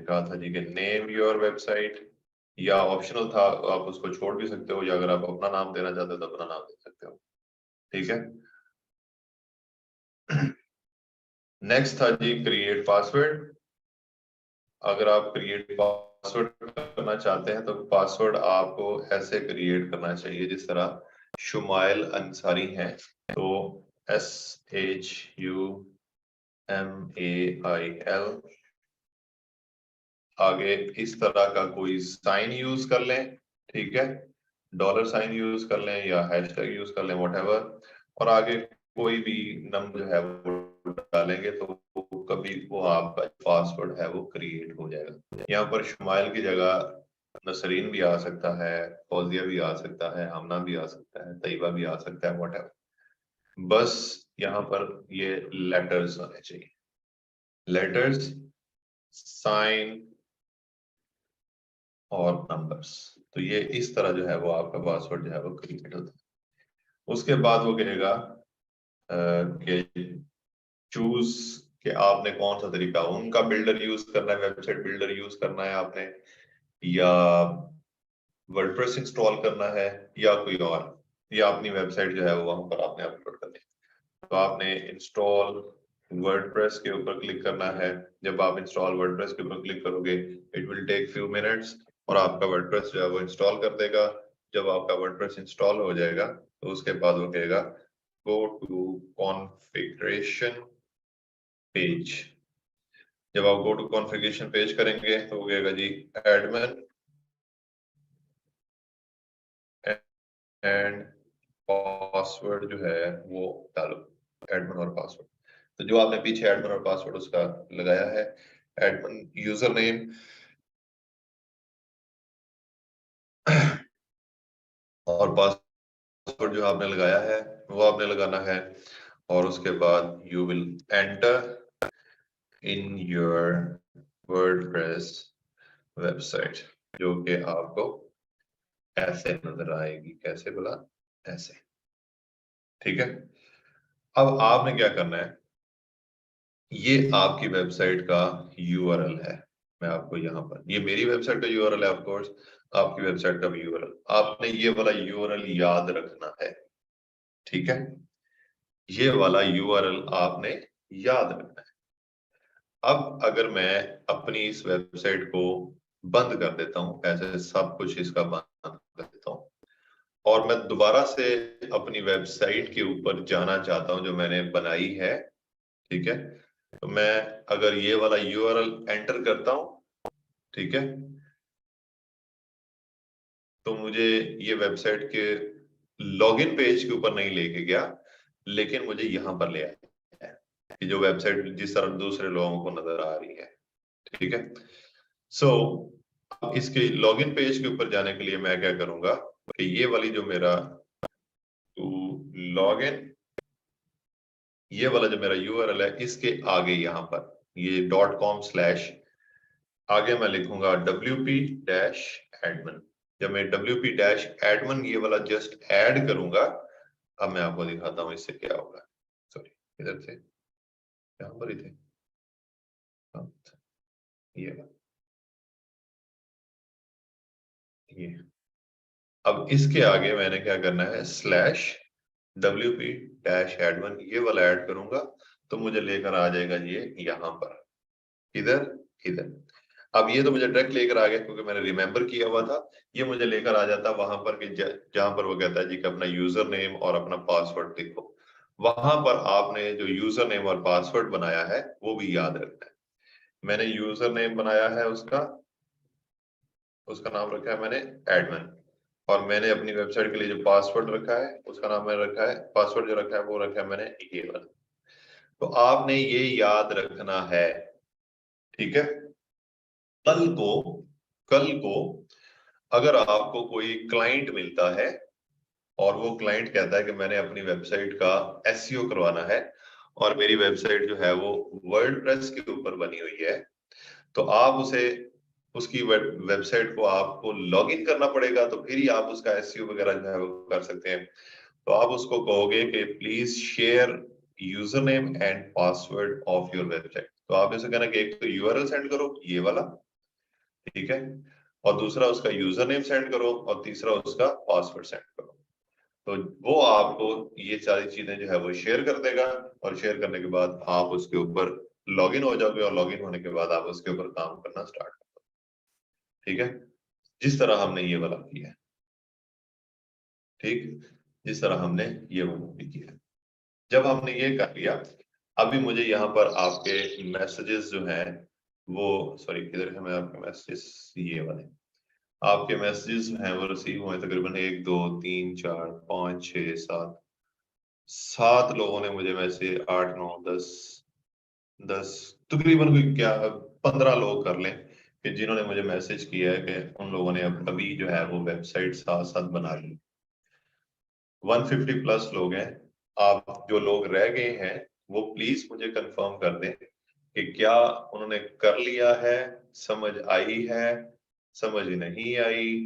कहा था जी कि नेम योर वेबसाइट, या ऑप्शनल था, आप उसको छोड़ भी सकते हो, या अगर आप अपना नाम देना चाहते हो तो अपना नाम दे सकते हो, ठीक है। नेक्स्ट था जी क्रिएट पासवर्ड। अगर आप क्रिएट पासवर्ड करना चाहते हैं तो पासवर्ड आपको ऐसे क्रिएट करना चाहिए जिस तरह शुमाइल अंसारी है, तो SHUMAIL, आगे इस तरह का कोई साइन यूज कर लें, ठीक है, डॉलर साइन यूज कर लें या हैशटैग यूज कर लें, व्हाटएवर, और आगे कोई भी नंबर जो है वो डालेंगे तो कभी वो आपका पासवर्ड है वो क्रिएट हो जाएगा। यहाँ पर शुमाइल की जगह नसरीन भी आ सकता है, फौजिया भी आ सकता है, हमना भी आ सकता है, तैयबा भी आ सकता है, व्हाटएवर, बस यहाँ पर ये लेटर्स होने चाहिए, लेटर्स, साइन और नंबर्स। तो ये इस तरह जो है वो आपका पासवर्ड जो है वो क्रिएट होता है। उसके बाद वो कहेगा कि चूज कि आपने कौन सा तरीका, उनका बिल्डर यूज करना है, वेबसाइट बिल्डर यूज करना है आपने, या वर्डप्रेस इंस्टॉल करना है, या कोई और, या अपनी वेबसाइट जो है वो वहां पर आपने अपलोड करनी है। तो आपने इंस्टॉल वर्डप्रेस के ऊपर क्लिक करना है। जब आप इंस्टॉल वर्डप्रेस के ऊपर क्लिक करोगे it will take few minutes और आपका वर्डप्रेस जो है वो इंस्टॉल कर देगा। जब आपका वर्डप्रेस इंस्टॉल हो जाएगा तो उसके बाद वो कहेगा गो टू कॉन्फ़िगरेशन पेज। जब आप गो टू कॉन्फ़िगरेशन पेज करेंगे तो वो कहेगा जी एडमिन एंड पासवर्ड जो है वो डालो, एडमिन और पासवर्ड। तो जो आपने पीछे एडमिन और पासवर्ड उसका लगाया है, एडमिन यूजर नेम और पासवर्ड जो आपने लगाया है वो आपने लगाना है, और उसके बाद you will enter in your WordPress website, जो कि आपको ऐसे नजर आएगी। कैसे बोला, ऐसे, ठीक है। अब आपने क्या करना है, ये आपकी वेबसाइट का यूआरएल है। मैं आपको यहाँ पर, ये मेरी वेबसाइट का यूआरएल है, ऑफ कोर्स आपकी वेबसाइट का भी यूआरएल, आपने ये वाला यूआरएल याद रखना है, ठीक है। ये वाला यूआरएल आपने याद रखना है। अब अगर मैं अपनी इस वेबसाइट को बंद कर देता हूँ, ऐसे सब कुछ इसका बंद कर देता हूँ और मैं दोबारा से अपनी वेबसाइट के ऊपर जाना चाहता हूँ जो मैंने बनाई है, ठीक है, तो मैं अगर ये वाला यूआरएल एंटर करता हूँ, ठीक है, तो मुझे ये वेबसाइट के लॉगिन पेज के ऊपर नहीं लेके गया, लेकिन मुझे यहां पर ले आया कि जो वेबसाइट जिस तरह दूसरे लोगों को नजर आ रही है, ठीक है। सो अब इसके लॉगिन पेज के ऊपर जाने के लिए मैं क्या करूंगा कि ये वाली जो मेरा लॉगिन, ये वाला जो मेरा यूआरएल है, इसके आगे यहाँ पर ये .com/ आगे मैं लिखूंगा wp-admin। जब मैं wp-admin ये वाला जस्ट ऐड करूंगा, अब मैं आपको दिखाता हूं इससे क्या होगा। सॉरी, इधर से यहाँ पर ही थे, ये अब इसके आगे मैंने क्या करना है, /wp-admin ये वाला ऐड करूंगा तो मुझे लेकर आ जाएगा ये यहाँ पर, इधर इधर। अब ये तो मुझे डायरेक्ट लेकर आ गया क्योंकि मैंने रिमेंबर किया हुआ था। ये मुझे लेकर आ जाता वहां पर कि जहां पर वो कहता है जी कि अपना यूजर नेम और अपना पासवर्ड लिखो। वहां पर आपने जो यूजर नेम और पासवर्ड बनाया है वो भी याद रखना है। मैंने यूजर नेम बनाया है, उसका नाम रखा है मैंने एडमिन, और मैंने अपनी वेबसाइट के लिए जो पासवर्ड रखा है उसका नाम मैंने रखा है, पासवर्ड जो रखा है वो रखा है मैंने ये वाला। तो आपने ये याद रखना है, ठीक है। कल को अगर आपको कोई क्लाइंट मिलता है और वो क्लाइंट कहता है कि मैंने अपनी वेबसाइट का एसईओ करवाना है और मेरी वेबसाइट जो है वो वर्डप्रेस के ऊपर बनी हुई है, तो आप उसे उसकी वेबसाइट को आपको लॉगिन करना पड़ेगा, तो फिर ही आप उसका एसईओ वगैरह जो है वो कर सकते हैं। तो आप उसको कहोगे कि please share user name and password of your website. तो आप ऐसे कहना कि एक तो यूआरएल सेंड करो ये वाला, ठीक है, और दूसरा उसका यूजर नेम सेंड करो और तीसरा उसका पासवर्ड सेंड करो। तो वो आपको ये सारी चीजें जो है वो शेयर कर देगा और शेयर करने के बाद आप उसके ऊपर लॉगिन हो जाओगे और लॉगिन होने के बाद आप उसके ऊपर काम करना स्टार्ट कर दो, ठीक है, जिस तरह हमने ये वाला किया है, ठीक, जिस तरह हमने ये वाला भी किया है। जब हमने ये कर लिया, अभी मुझे यहाँ पर आपके मैसेजेस जो हैं वो, सॉरी किधर है, मैं आपके मैसेजेस ये वाले, आपके मैसेजेस हैं वो रिसीव हुए तकरीबन 1 2 3 4 5 6 7 लोगों ने मुझे मैसेज, 8 9 10 तकरीबन कोई क्या 15 लोग कर लें कि जिन्होंने मुझे मैसेज किया है कि उन लोगों ने अब अभी जो है वो वेबसाइट साथ साथ बना ली। 150 प्लस लोग हैं। आप जो लोग रह गए हैं वो प्लीज मुझे कंफर्म कर दें कि क्या उन्होंने कर लिया है, समझ आई है, समझ नहीं आई,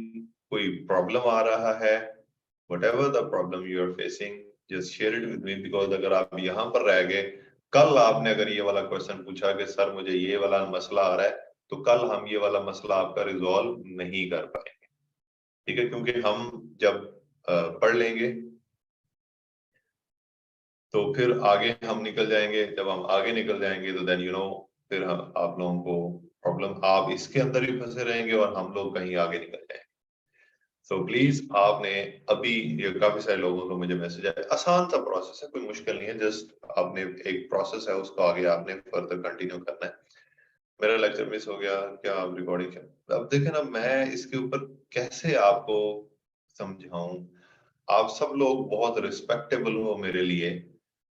कोई प्रॉब्लम आ रहा है, whatever the problem you are facing, just share it with me, because अगर आप यहाँ पर रह गए, कल आपने अगर ये वाला क्वेश्चन पूछा कि सर मुझे ये वाला मसला आ रहा है, तो कल हम ये वाला मसला आपका रिजॉल्व नहीं कर पाएंगे, ठीक है, क्योंकि हम जब पढ़ लेंगे तो फिर आगे हम निकल जाएंगे। जब हम आगे निकल जाएंगे तो देन फिर आप लोगों को प्रॉब्लम, आप इसके अंदर ही फंसे रहेंगे और हम लोग कहीं आगे निकल जाएंगे। सो प्लीज आपने अभी, ये काफी सारे लोगों को मुझे मैसेज आया, आसान सा प्रोसेस है, कोई मुश्किल नहीं है, जस्ट आपने एक प्रोसेस है उसको आगे आपने फर्दर कंटिन्यू करना है। मेरा लेक्चर मिस हो गया, क्या आप रिकॉर्डिंग कर, अब देखें ना मैं इसके ऊपर कैसे आपको समझाऊं। आप सब लोग बहुत रिस्पेक्टेबल हो मेरे लिए।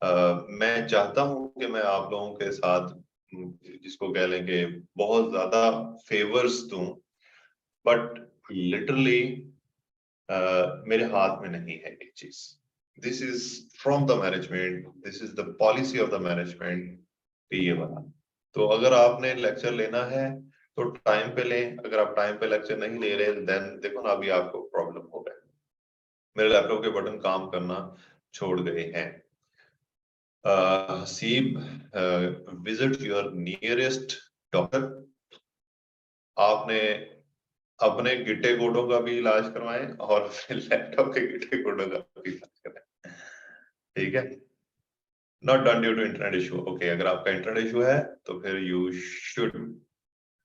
मैं चाहता हूं कि मैं आप लोगों के साथ जिसको कह लेंगे बहुत ज्यादा फेवर्स दूं, बट लिटरली मेरे हाथ में नहीं है ये चीज। This is from the management, this is the policy of the management, ये वाला। तो अगर आपने लेक्चर लेना है तो टाइम पे लें, अगर आप टाइम पे लेक्चर नहीं ले रहे देन देखो ना अभी आपको प्रॉब्लम हो रहा है। मेरे लैपटॉप के बटन काम करना छोड़ गए हैं। Haseeb, visit your nearest doctor. आपने अपने गिट्टे गोडों का भी इलाज करवाएं और अपने लैपटॉप के गिट्टे गोडों का भी इलाज कराएं, ठीक है। Not done due to internet issue. Okay, अगर आपका इंटरनेट इशू है तो फिर you should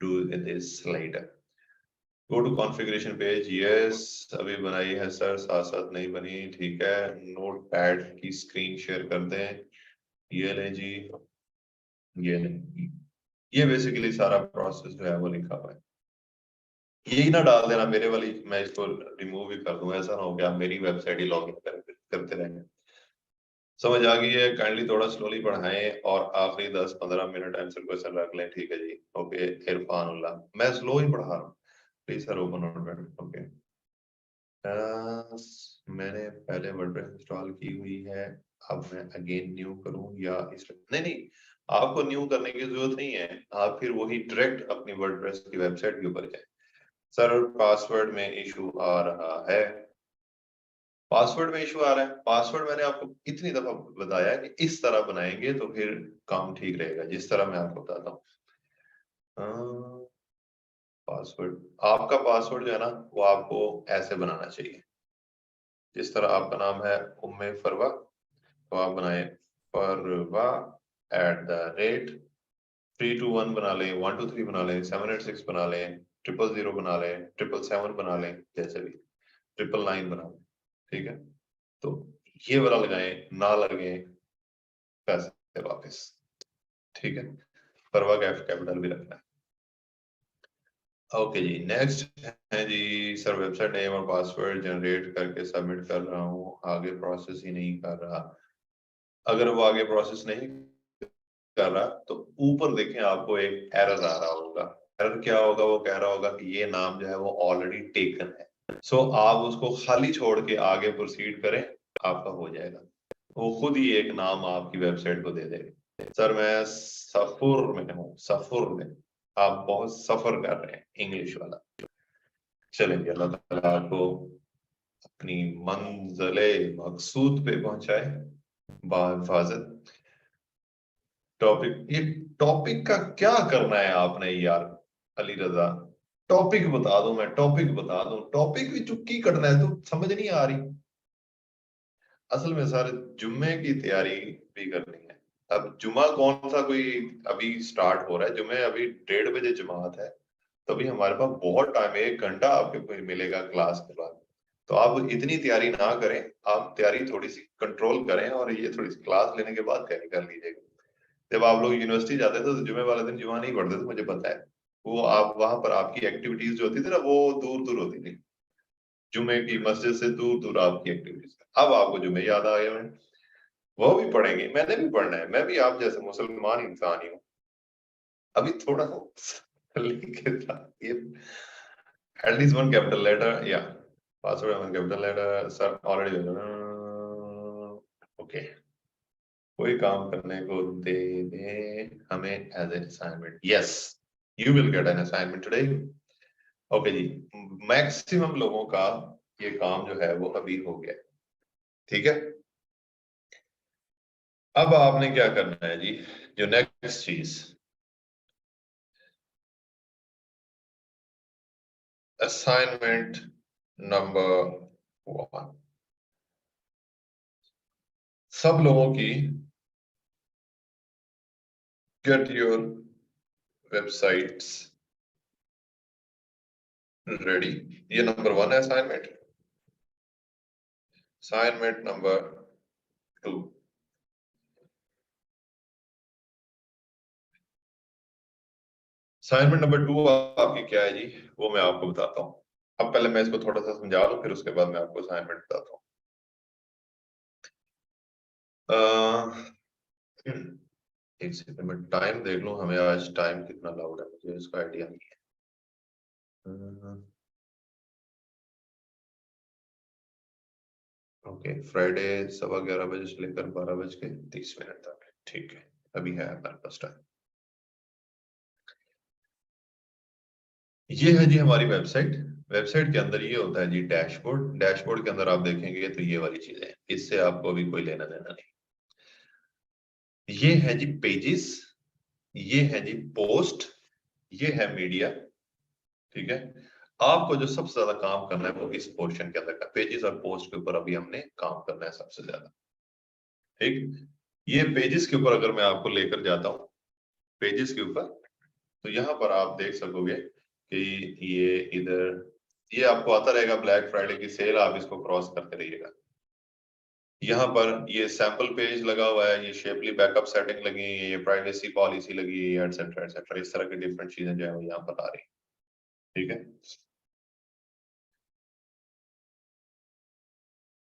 do this later. Go to configuration page. Yes, अभी बनाई है सर, साथ साथ नहीं बनी। ठीक है, नोट पैड की स्क्रीन शेयर कर दें। ये लें जी, ये लें। ये बेसिकली सारा प्रोसेस जो है वो लिखा हुआ है। यही ना डाल देना मेरे वाली, मैं इसको रिमूव भी कर दूं, ऐसा ना हो गया मेरी वेबसाइट ही लॉगिन करते रहेंगे। समझ आ गई है? काइंडली थोड़ा स्लोली पढ़ाएं और आखिरी 10-15 मिनट आंसर क्वेश्चन रख लें। ठीक है जी। ओके, इरफान उल्लाह, मैं स्लो ही पढ़ा रहा हूँ। Please sir open notepad. Okay, मैंने पहले वर्डप्रेस इंस्टॉल की हुई है, अब मैं अगेन न्यू करूं या इस नहीं नहीं, आपको न्यू करने की जरूरत नहीं है। आप फिर वही डायरेक्ट अपनी वर्डप्रेस की वेबसाइट के ऊपर जाए। सर पासवर्ड में इशू आ रहा है। पासवर्ड में इशू आ रहा है? पासवर्ड मैंने आपको इतनी दफा बताया कि इस तरह बनाएंगे तो फिर काम ठीक रहेगा, जिस तरह मैं आपको बताता हूँ। पासवर्ड, आपका पासवर्ड जो है ना वो आपको ऐसे बनाना चाहिए। जिस तरह आपका नाम है उम्मे फरवा, तो आप बनाए फरवा @ 321 बना लें, 123 बना लें, 786 बना लें, 000 बना लें, 777 बना लें, जैसे भी 999 बना लें। ठीक है, तो ये वाला लगाएं, ना लगे पैसे वापस। ठीक है, परवा कैपिटल भी रखना है। ओके जी, नेक्स्ट है जी सर, वेबसाइट नेम और पासवर्ड जनरेट करके सबमिट कर रहा हूँ, आगे प्रोसेस ही नहीं कर रहा। अगर वो आगे प्रोसेस नहीं कर रहा तो ऊपर देखें आपको एक एरर आ रहा होगा। एरर क्या होगा? वो कह रहा होगा कि ये नाम जो है वो ऑलरेडी टेकन है। सो आप उसको खाली छोड़ के आगे प्रोसीड करें, आपका हो जाएगा। वो खुद ही एक नाम आपकी वेबसाइट को दे देगा। सर मैं सफुर में हूँ, सफुर में। आप बहुत सफर कर रहे हैं, इंग्लिश वाला। चलेंगे, अल्लाह ताला आपको अपनी मंज़िले मकसूद पे पहुंचाए बाहिफाजत। टॉपिक, ये टॉपिक का क्या करना है आपने यार अली रजा? टॉपिक बता दूं, मैं टॉपिक बता दूं, टॉपिक भी चुप्पी करना है तो समझ नहीं आ रही। असल में सारे जुम्मे की तैयारी भी करनी है। अब जुमा कौन सा कोई अभी स्टार्ट हो रहा है? जुम्मे अभी 1:30 बजे जमात है, तो अभी हमारे पास बहुत टाइम है, 1 घंटा आपको मिलेगा क्लास के बाद। तो आप इतनी तैयारी ना करें, आप तैयारी थोड़ी सी कंट्रोल करें और ये थोड़ी सी क्लास लेने के बाद तैयारी कर लीजिएगा। जब आप लोग यूनिवर्सिटी जाते थे तो जुमे वाले दिन जुमा नहीं पढ़ते थे, मुझे पता है। वो आप वहां पर आपकी एक्टिविटीज जो होती थी ना वो दूर दूर होती थी, जुमे की मस्जिद से दूर दूर आपकी एक्टिविटीज। अब आपको जुमे याद आ गए हैं, वो भी पढ़ेंगे, मैंने भी पढ़ना है, मैं भी आप जैसे मुसलमान इंसान ही हूँ। अभी थोड़ा लिखे था ये, at least one capital letter, yeah, password one capital letter, sir already okay। कोई काम करने को दे दे हमें as a assignment. Yes, you will get an assignment today. Okay जी, मैक्सिमम लोगों का ये काम जो है वो अभी हो गया। ठीक है, अब आपने क्या करना है जी, जो नेक्स्ट चीज, असाइनमेंट नंबर 1, सब लोगों की गेट योर वेबसाइट्स रेडी। ये नंबर 1 है assignment. Assignment number 2, assignment number 2 आपकी क्या है जी, वो मैं आपको बताता हूँ। अब पहले मैं इसको थोड़ा सा समझा लूं, फिर उसके बाद मैं आपको असाइनमेंट बताता हूँ। एक सेकंड में टाइम देख लूं, हमें आज टाइम कितना अलाउड है, मुझे इसका आइडिया नहीं है। ओके, फ्राइडे 11:15 से लेकर 12:30 तक। ठीक है, अभी है हमारे पास टाइम। ये है जी हमारी वेबसाइट। वेबसाइट के अंदर ये होता है जी डैशबोर्ड। डैशबोर्ड के अंदर आप देखेंगे तो ये वाली चीजें, इससे आपको अभी कोई लेना देना नहीं। ये है जी पेजेस, ये है जी पोस्ट, ये है मीडिया। ठीक है, आपको जो सबसे ज्यादा काम करना है वो इस पोर्शन के अंदर का पेजेस और पोस्ट के ऊपर अभी हमने काम करना है सबसे ज्यादा। ठीक, ये पेजेस के ऊपर अगर मैं आपको लेकर जाता हूँ, पेजेस के ऊपर, तो यहाँ पर आप देख सकोगे कि ये इधर ये आपको आता रहेगा ब्लैक फ्राइडे की सेल, आप इसको क्रॉस करते रहिएगा। यहाँ पर ये सैंपल पेज लगा हुआ है, ये शेपली बैकअप सेटिंग लगी है, ये प्राइवेसी पॉलिसी लगी है, एटसेट्रा एटसेट्रा, इस तरह की डिफरेंट चीजें जो है वो यहाँ पर आ रही है। ठीक है,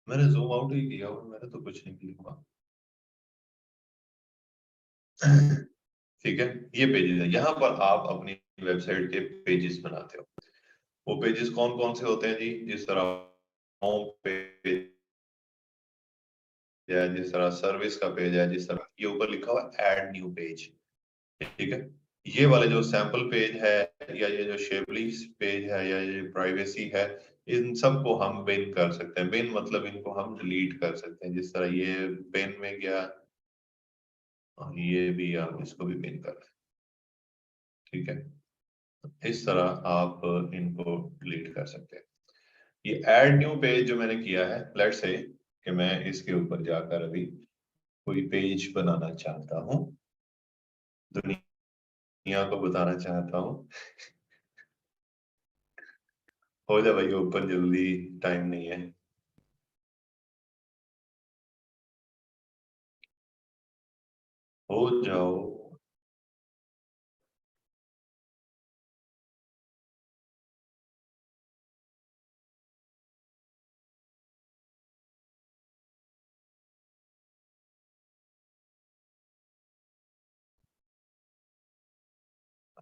मैंने जूम आउट ही किया और मैंने तो कुछ नहीं किया। ठीक है, ये पेजेस है, यहाँ पर आप अपनी वेबसाइट के पेजेस बनाते हो। वो पेजेस कौन कौन से होते हैं जी? जिस तरह होम पेज है, जिस तरह सर्विस का पेज है, जिस तरह ये ऊपर लिखा हुआ है ऐड न्यू पेज। ठीक है, ये वाले जो सैंपल पेज है या ये जो शेपली पेज है या ये प्राइवेसी है, इन सबको हम बिन कर सकते हैं। बिन मतलब इनको हम डिलीट कर सकते हैं। जिस तरह ये बिन में गया, ये भी आप इसको भी बिन कर सकते हैं। ठीक है, इस तरह आप इनको डिलीट कर सकते हैं। ये ऐड न्यू पेज जो मैंने किया है, लेट्स से कि मैं इसके ऊपर जाकर अभी कोई पेज बनाना चाहता हूँ, दुनिया को बताना चाहता हूँ। हो जाए भाई ओपन जल्दी, टाइम नहीं है। हो जाओ।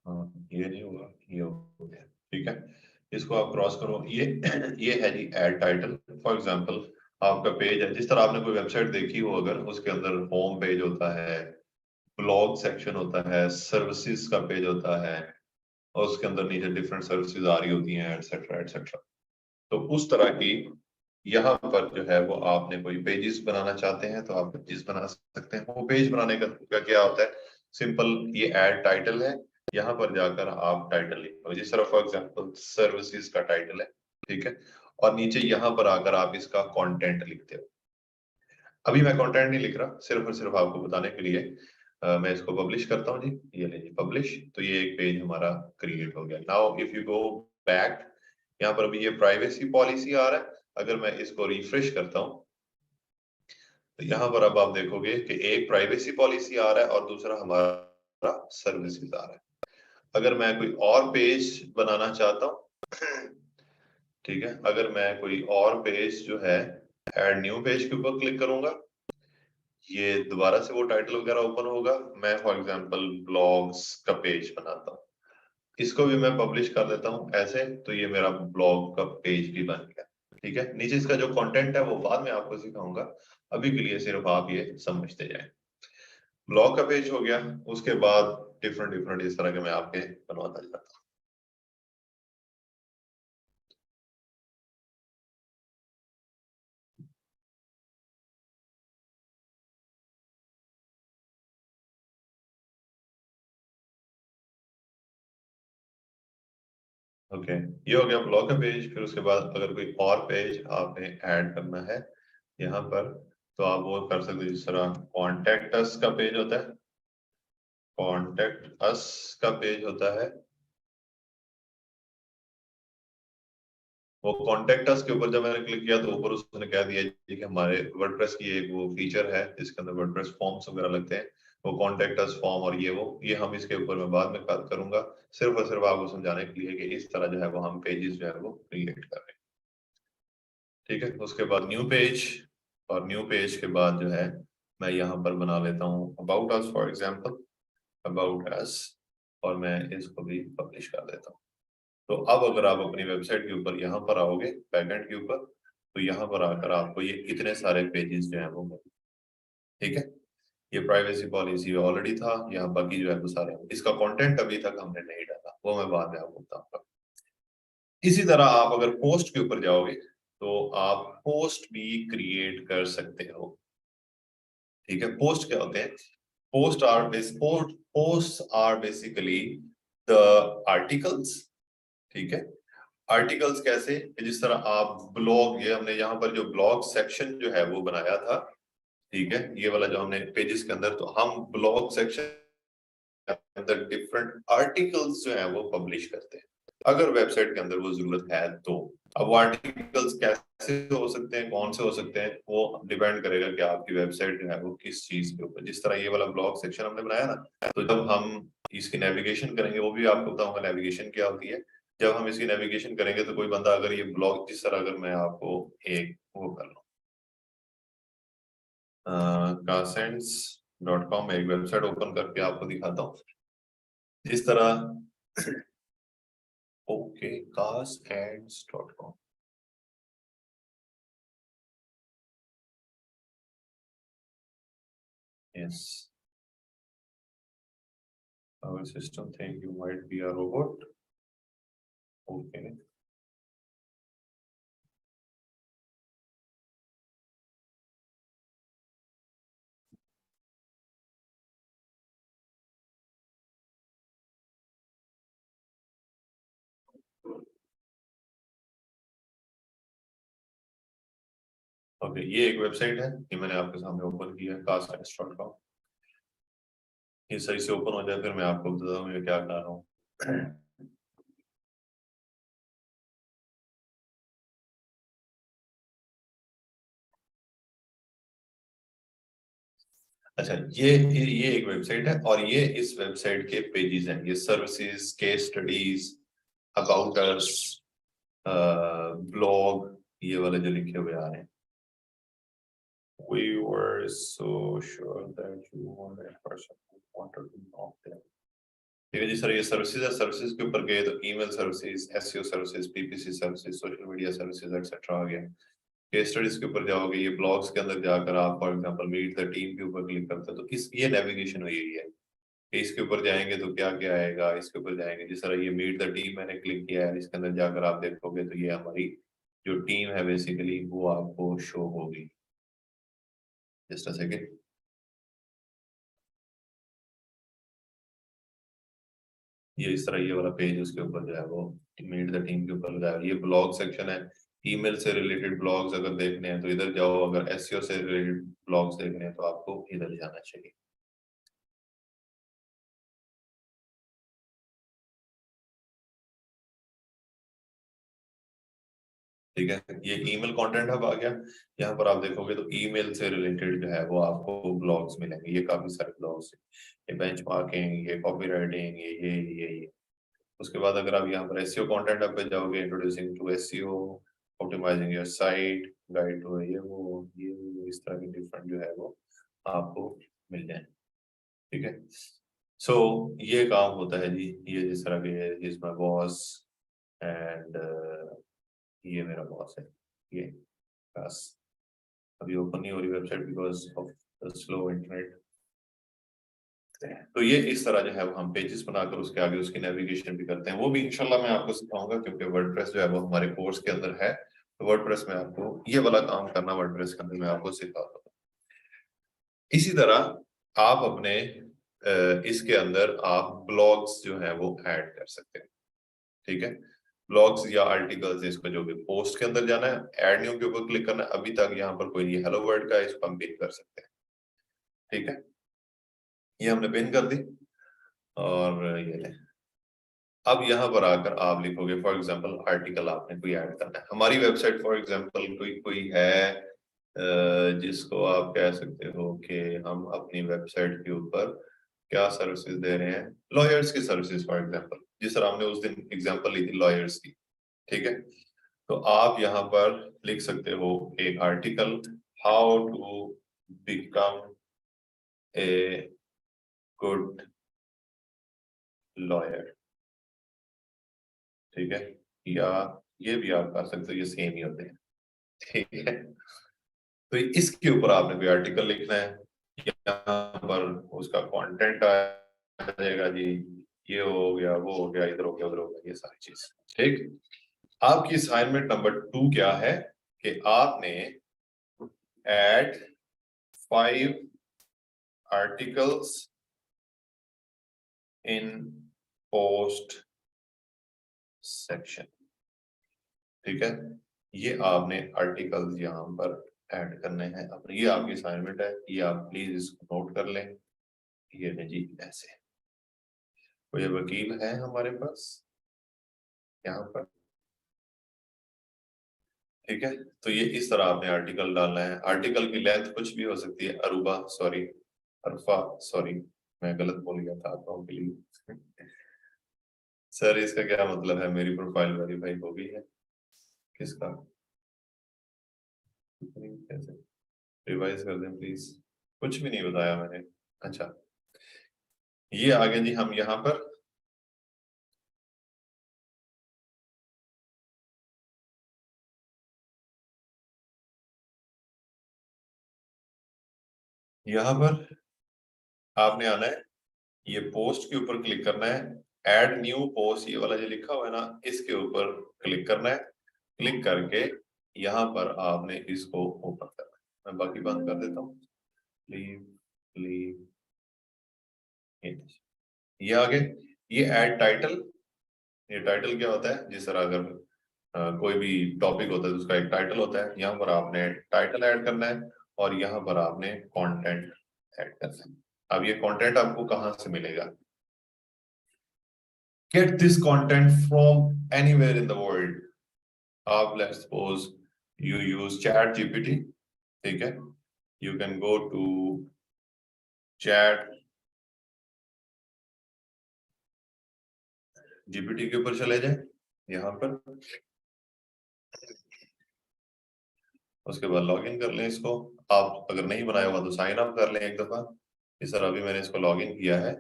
हाँ, ये नहीं हुआ, ये हो गया। ठीक है, इसको आप क्रॉस करो। ये है जी एड टाइटल। फॉर एग्जांपल आपका पेज है, जिस तरह आपने कोई वेबसाइट देखी हो, अगर उसके अंदर होम पेज होता है, ब्लॉग सेक्शन होता है, सर्विसेज का पेज होता है, और उसके अंदर नीचे डिफरेंट सर्विसेज आ रही होती हैं, एटसेट्रा एटसेट्रा। तो उस तरह की यहाँ पर जो है वो आपने कोई पेजेस बनाना चाहते हैं तो आप पेजेस बना सकते हैं। वो पेज बनाने का क्या होता है? सिंपल, ये ऐड टाइटल है, यहाँ पर जाकर आप टाइटल लिखो। जिस तरह फॉर एग्जांपल सर्विसेज का टाइटल है, ठीक है, और नीचे यहाँ पर आकर आप इसका कंटेंट लिखते हो। अभी मैं कंटेंट नहीं लिख रहा, सिर्फ और सिर्फ आपको बताने के लिए मैं इसको पब्लिश करता हूँ जी। ये ले जी पब्लिश, तो ये एक पेज हमारा क्रिएट हो गया। Now if you go back, यहाँ पर अभी ये प्राइवेसी पॉलिसी आ रहा है। अगर मैं इसको रिफ्रेश करता हूँ तो यहाँ पर अब आप देखोगे कि एक प्राइवेसी पॉलिसी आ रहा है और दूसरा हमारा सर्विसेज आ रहा है। अगर मैं कोई और पेज बनाना चाहता हूँ, ठीक है, अगर मैं कोई और पेज जो है ऐड न्यू पेज के ऊपर क्लिक करूंगा, ये दोबारा से वो टाइटल वगैरह ओपन होगा। मैं फॉर एग्जांपल ब्लॉग्स का पेज बनाता हूँ, इसको भी मैं पब्लिश कर देता हूँ ऐसे, तो ये मेरा ब्लॉग का पेज भी बन गया। ठीक है, नीचे इसका जो कंटेंट है वो बाद में आपको सिखाऊंगा, अभी के लिए सिर्फ आप ये समझते जाएं। ब्लॉग का पेज हो गया, उसके बाद डिफरेंट डिफरेंट इस तरह के मैं आपके बनवाता जाता हूँ। ओके, ये हो गया ब्लॉग का पेज। फिर उसके बाद अगर कोई और पेज आपने ऐड करना है यहाँ पर, तो आप वो कर सकते हैं। जिस तरह कॉन्टेक्ट अस का पेज होता है, कॉन्टेक्ट अस का पेज होता है, वो कॉन्टेक्ट अस के ऊपर जब मैंने क्लिक किया तो ऊपर उसने कह दिया कि हमारे वर्डप्रेस की एक वो फीचर है जिसके अंदर वर्डप्रेस फॉर्म्स वगैरह लगते हैं, वो कॉन्टेक्ट अस फॉर्म, और ये हम इसके ऊपर मैं बाद में बात करूंगा। सिर्फ और सिर्फ आपको समझाने के लिए कि इस तरह जो है वो हम पेजेस जो है वो क्रिएट कर रहे हैं। ठीक है, उसके बाद न्यू पेज, और न्यू पेज के बाद जो है मैं यहाँ पर बना लेता हूँ about us, for example about us, और मैं इसको भी पब्लिश कर देता हूँ। तो अब अगर आप अपनी वेबसाइट के ऊपर यहाँ पर आओगे, बैकएंड के ऊपर, तो यहाँ पर आकर आपको ये इतने सारे पेजेस जो है वो मिलेंगे। ठीक है, ये प्राइवेसी पॉलिसी ऑलरेडी था, यहाँ बाकी जो है वो सारे, इसका कंटेंट अभी तक हमने नहीं डाला, वो मैं बाद में आपको बताऊंगा। इसी तरह आप अगर पोस्ट के ऊपर जाओगे तो आप पोस्ट भी क्रिएट कर सकते हो। ठीक है, पोस्ट क्या होते हैं? Post are basically the articles. ठीक है, आर्टिकल्स कैसे? जिस तरह आप ब्लॉग, ये हमने यहाँ पर जो ब्लॉग सेक्शन जो है वो बनाया था, ठीक है, ये वाला जो हमने पेजेस के अंदर, तो हम ब्लॉग सेक्शन के अंदर डिफरेंट आर्टिकल्स जो है वो पब्लिश करते हैं अगर वेबसाइट के अंदर वो जरूरत है तो। अब वो आर्टिकल्स कैसे हो सकते हैं, कौन से हो सकते हैं, वो डिपेंड करेगा कि आपकी वेबसाइट जो है वो किस चीज के ऊपर। जिस तरह ये वाला ब्लॉग सेक्शन हमने बनाया ना, तो जब हम इसकी नेविगेशन करेंगे, वो भी आपको बताऊंगा नेविगेशन क्या होती है। जब हम इसकी नेविगेशन करेंगे तो कोई बंदा अगर ये ब्लॉग, जिस तरह अगर मैं आपको एक वो कर लूँ, Casense.com एक वेबसाइट ओपन करके आपको दिखाता हूँ। जिस तरह okay Casense.com, yes, our system think you might be a robot. Okay, okay, ये एक वेबसाइट है, ये मैंने आपके सामने ओपन किया है Casense.com। ये सही से ओपन हो जाए फिर मैं आपको बताता हूँ ये क्या कर रहा हूँ। अच्छा, ये एक वेबसाइट है और ये इस वेबसाइट के पेजेस हैं। ये services, case studies, about us, blog, ये वाले जो लिखे हुए आ रहे हैं। We were so sure that you were that person who wanted to know them। ठीक है जी सर, ये सर्विसेज है। सर्विसेज के ऊपर गए तो email services, SEO services, PPC services, social media services etcetera आ गया। केस स्टडीज के ऊपर जाओगे, ये ब्लॉग्स के अंदर जाकर आप for example meet the team के ऊपर क्लिक करते हो तो इस ये नेविगेशन हुई है। इसके ऊपर जाएंगे तो क्या क्या आएगा, इसके ऊपर जाएंगे, जिस तरह ये मीट द टीम मैंने क्लिक किया है, इसके अंदर जाकर आप देखोगे तो ये हमारी जो टीम है बेसिकली वो आपको शो होगी। जस्ट अ सेकेंड, ये इस तरह ये वाला पेज उसके ऊपर जो है वो मीट द टीम के ऊपर लगाया। ये ब्लॉग सेक्शन है, ईमेल से रिलेटेड ब्लॉग्स अगर देखने हैं तो इधर जाओ, अगर एसईओ से रिलेटेड ब्लॉग्स देखने हैं तो आपको इधर जाना चाहिए। ठीक है, ये ईमेल कंटेंट हब आ गया। यहाँ पर आप देखोगे तो ईमेल से रिलेटेड जो है वो आपको ब्लॉग्स मिलेंगे। ये काफी सारे ब्लॉग्स हैं, ये बेंचमार्किंग, ये कॉपीराइटिंग, ये। उसके बाद अगर आप यहाँ पर एसईओ कंटेंट हब पे जाओगे, introducing to SEO, optimizing your site, guide to ये इस तरह के डिफरेंट जो है वो आपको मिल जाए। ठीक है, सो ये काम होता है जी। ये जिस तरह के इज माय बॉस एंड ये मेरा बॉस है, ये बस अभी ओपन नहीं हो रही website because of the slow internet. तो ये इस तरह जो है वो हम पेजेस बनाकर उसके आगे उसकी नेविगेशन भी करते हैं। वो भी इंशाल्लाह मैं आपको सिखाऊंगा क्योंकि वर्डप्रेस जो है वो हमारे कोर्स के अंदर है। तो वर्डप्रेस में आपको ये वाला काम करना वर्डप्रेस के अंदर मैं आपको सिखाता हूँ। इसी तरह आप अपने इसके अंदर आप ब्लॉग्स जो है वो ऐड कर सकते हैं। ठीक है, ब्लॉग्स या आर्टिकल्स, इसको जो भी पोस्ट के अंदर जाना है, ऐड न्यू के ऊपर क्लिक करना है। अभी तक यहाँ पर कोई हेलो वर्ड का है, इसको हम पिन कर सकते हैं। ठीक है, ये हमने पिन कर दी और ये ले। अब यहाँ पर आकर आप लिखोगे फॉर एग्जांपल आर्टिकल आपने कोई ऐड करना है। हमारी वेबसाइट फॉर एग्जांपल कोई कोई है जिसको आप कह सकते हो कि हम अपनी वेबसाइट के ऊपर क्या सर्विसेज दे रहे हैं, लॉयर्स की सर्विसेज फॉर एग्जांपल, जिस तरह हमने उस दिन एग्जांपल ली थी लॉयर्स की। ठीक है, तो आप यहाँ पर लिख सकते हो एक article, how to become a good lawyer. ठीक है, या ये भी आप कर सकते हो, ये सेम ही होते हैं। ठीक है, तो इसके ऊपर आपने कोई आर्टिकल लिखना है, यहाँ पर उसका कंटेंट आ जाएगा जी, ये हो गया, वो हो गया, इधर हो गया, उधर हो गया, ये सारी चीज। ठीक, आपकी असाइनमेंट नंबर 2 क्या है कि आपने ऐड 5 आर्टिकल्स इन पोस्ट सेक्शन। ठीक है, ये आपने आर्टिकल्स यहाँ पर ऐड करने हैं अपने। ये आपकी असाइनमेंट है, ये आप प्लीज इसको नोट कर लें। ये नहीं जी ऐसे, कोई वकील है हमारे पास यहाँ पर, ठीक है। तो ये इस तरह आपने आर्टिकल डालना है। आर्टिकल की लेंथ कुछ भी हो सकती है। अरूबा सॉरी, अरफा सॉरी, मैं गलत बोल गया था आपको के लिए। सर इसका क्या मतलब है, मेरी प्रोफाइल वेरीफाई हो गई है? किसका? कैसे रिवाइज कर दें प्लीज? कुछ भी नहीं बताया मैंने। अच्छा, ये आगे जी हम यहाँ पर आपने आना है, ये पोस्ट के ऊपर क्लिक करना है, ऐड न्यू पोस्ट, ये वाला जो लिखा हुआ है ना, इसके ऊपर क्लिक करना है। क्लिक करके यहाँ पर आपने इसको ओपन करना है। मैं बाकी बंद कर देता हूँ। लीव लीव, ये आगे ये ऐड टाइटल। ये टाइटल क्या होता है, जिस तरह अगर कोई भी टॉपिक होता है तो उसका एक टाइटल होता है। यहाँ पर आपने टाइटल ऐड करना है और यहाँ पर आपने कंटेंट ऐड करना है। अब ये कंटेंट आपको कहाँ से मिलेगा? Get this content from anywhere in the world. आप let's suppose you use chat GPT, ठीक है। You can go to chat GPT के ऊपर चले जाए यहाँ पर, उसके बाद लॉग इन कर लें इसको। आप अगर नहीं बनाया हुआ तो साइन अप कर लें एक दफा। इस तरह अभी मैंने इसको लॉग इन किया है।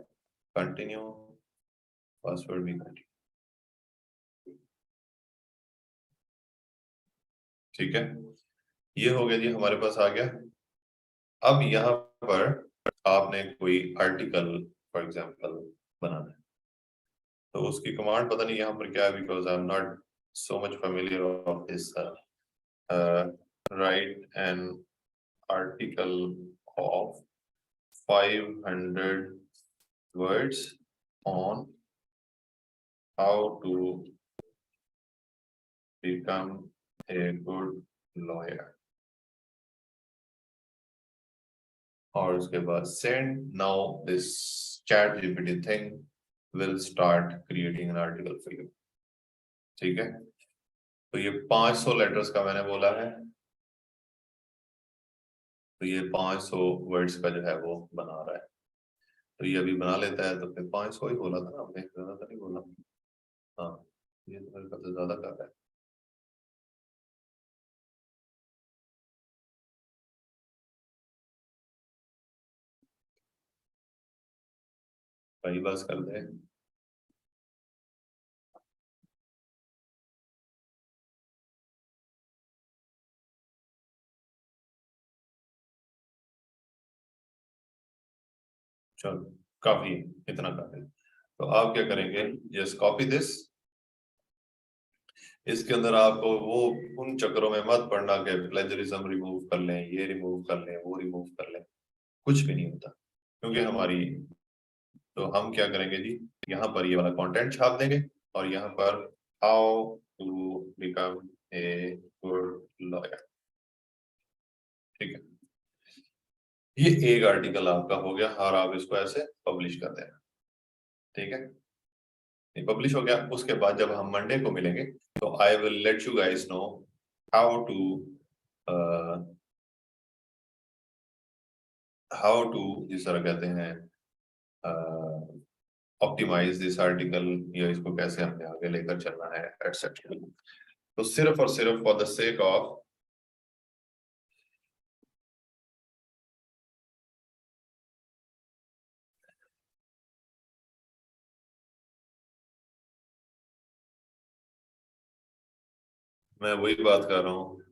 कंटिन्यू, पासवर्ड भी कंटिन्यू, ठीक है। ये हो गया जी, हमारे पास आ गया। अब यहाँ पर आपने कोई आर्टिकल फॉर एग्जांपल बनाना है, तो उसकी कमांड पता नहीं यहाँ पर क्या है, because I am not so much familiar of this. Right an article of 500 words on how to become a good lawyer, और उसके बाद send now this chat GPT thing will start creating an article for you, ठीक है। तो ये 500 लेटर्स का मैंने बोला है, तो ये 500 वर्ड्स का जो है वो बना रहा है। तो ये अभी बना लेता है, तो फिर 500 ही बोला था ना आपने, ज्यादा तो नहीं बोला। हाँ, ये तो मेरे ख्याल से ज्यादा कर रहा है। पहली बात कर दे। चलो काफी, इतना काफी। तो आप क्या करेंगे, जस्ट कॉपी दिस। इसके अंदर आपको वो उन चक्रों में मत पड़ना कि प्लेजरिज्म रिमूव कर लें, ये रिमूव कर लें, वो रिमूव कर लें, कुछ भी नहीं होता। क्योंकि हमारी, तो हम क्या करेंगे जी, यहाँ पर ये वाला कंटेंट छाप देंगे और यहाँ पर how to become a good lawyer, ठीक है। ये एक आर्टिकल आपका हो गया और आप इसको ऐसे पब्लिश कर देना, ठीक है। पब्लिश हो गया। उसके बाद जब हम मंडे को मिलेंगे तो I will let you guys know how to जिस तरह कहते हैं ऑप्टिमाइज दिस आर्टिकल, या इसको कैसे हमने आगे लेकर चलना है एटसेट्रा। तो सिर्फ और सिर्फ फॉर द सेक ऑफ, मैं वही बात कर रहा हूँ,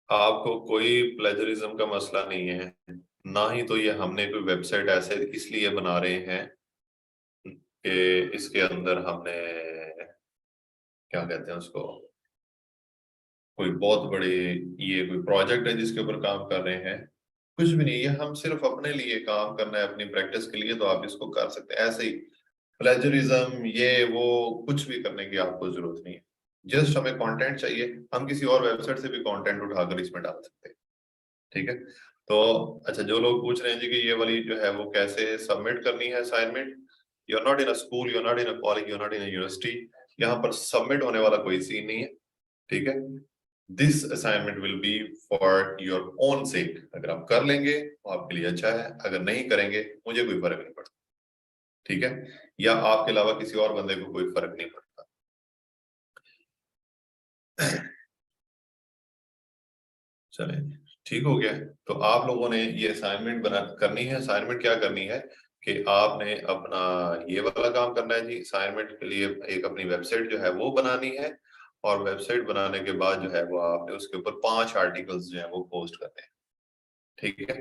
आपको कोई प्लेजरिज्म का मसला नहीं है, ना ही तो ये हमने कोई वेबसाइट ऐसे इसलिए बना रहे हैं कि इसके अंदर हमने क्या कहते हैं उसको, कोई बहुत बड़े ये कोई प्रोजेक्ट है जिसके ऊपर काम कर रहे हैं। कुछ भी नहीं, ये हम सिर्फ अपने लिए काम करना है, अपनी प्रैक्टिस के लिए, तो आप इसको कर सकते हैं ऐसे ही। प्लेजरिज्म ये वो कुछ भी करने की आपको जरूरत नहीं है। जस्ट हमें कंटेंट चाहिए, हम किसी और वेबसाइट से भी कंटेंट उठाकर इसमें डाल सकते हैं। ठीक है, तो अच्छा, जो लोग पूछ रहे हैं जी कि ये वाली जो है वो कैसे सबमिट करनी है assignment, you are not in a school, you are not in a college, you are not in a university, यहाँ पर सबमिट होने वाला कोई सीन नहीं है। ठीक है, this assignment will be for your own सेक। अगर आप कर लेंगे तो आपके लिए अच्छा है, अगर नहीं करेंगे मुझे कोई फर्क नहीं पड़ता। ठीक है, या आपके अलावा किसी और बंदे को कोई फर्क नहीं पड़ता। चले, ठीक हो गया। तो आप लोगों ने ये असाइनमेंट बना करनी है। असाइनमेंट क्या करनी है कि आपने अपना ये वाला काम करना है जी। असाइनमेंट के लिए एक अपनी वेबसाइट जो है वो बनानी है, और वेबसाइट बनाने के बाद जो है वो आपने उसके ऊपर 5 आर्टिकल्स जो है वो पोस्ट करने हैं। ठीक है,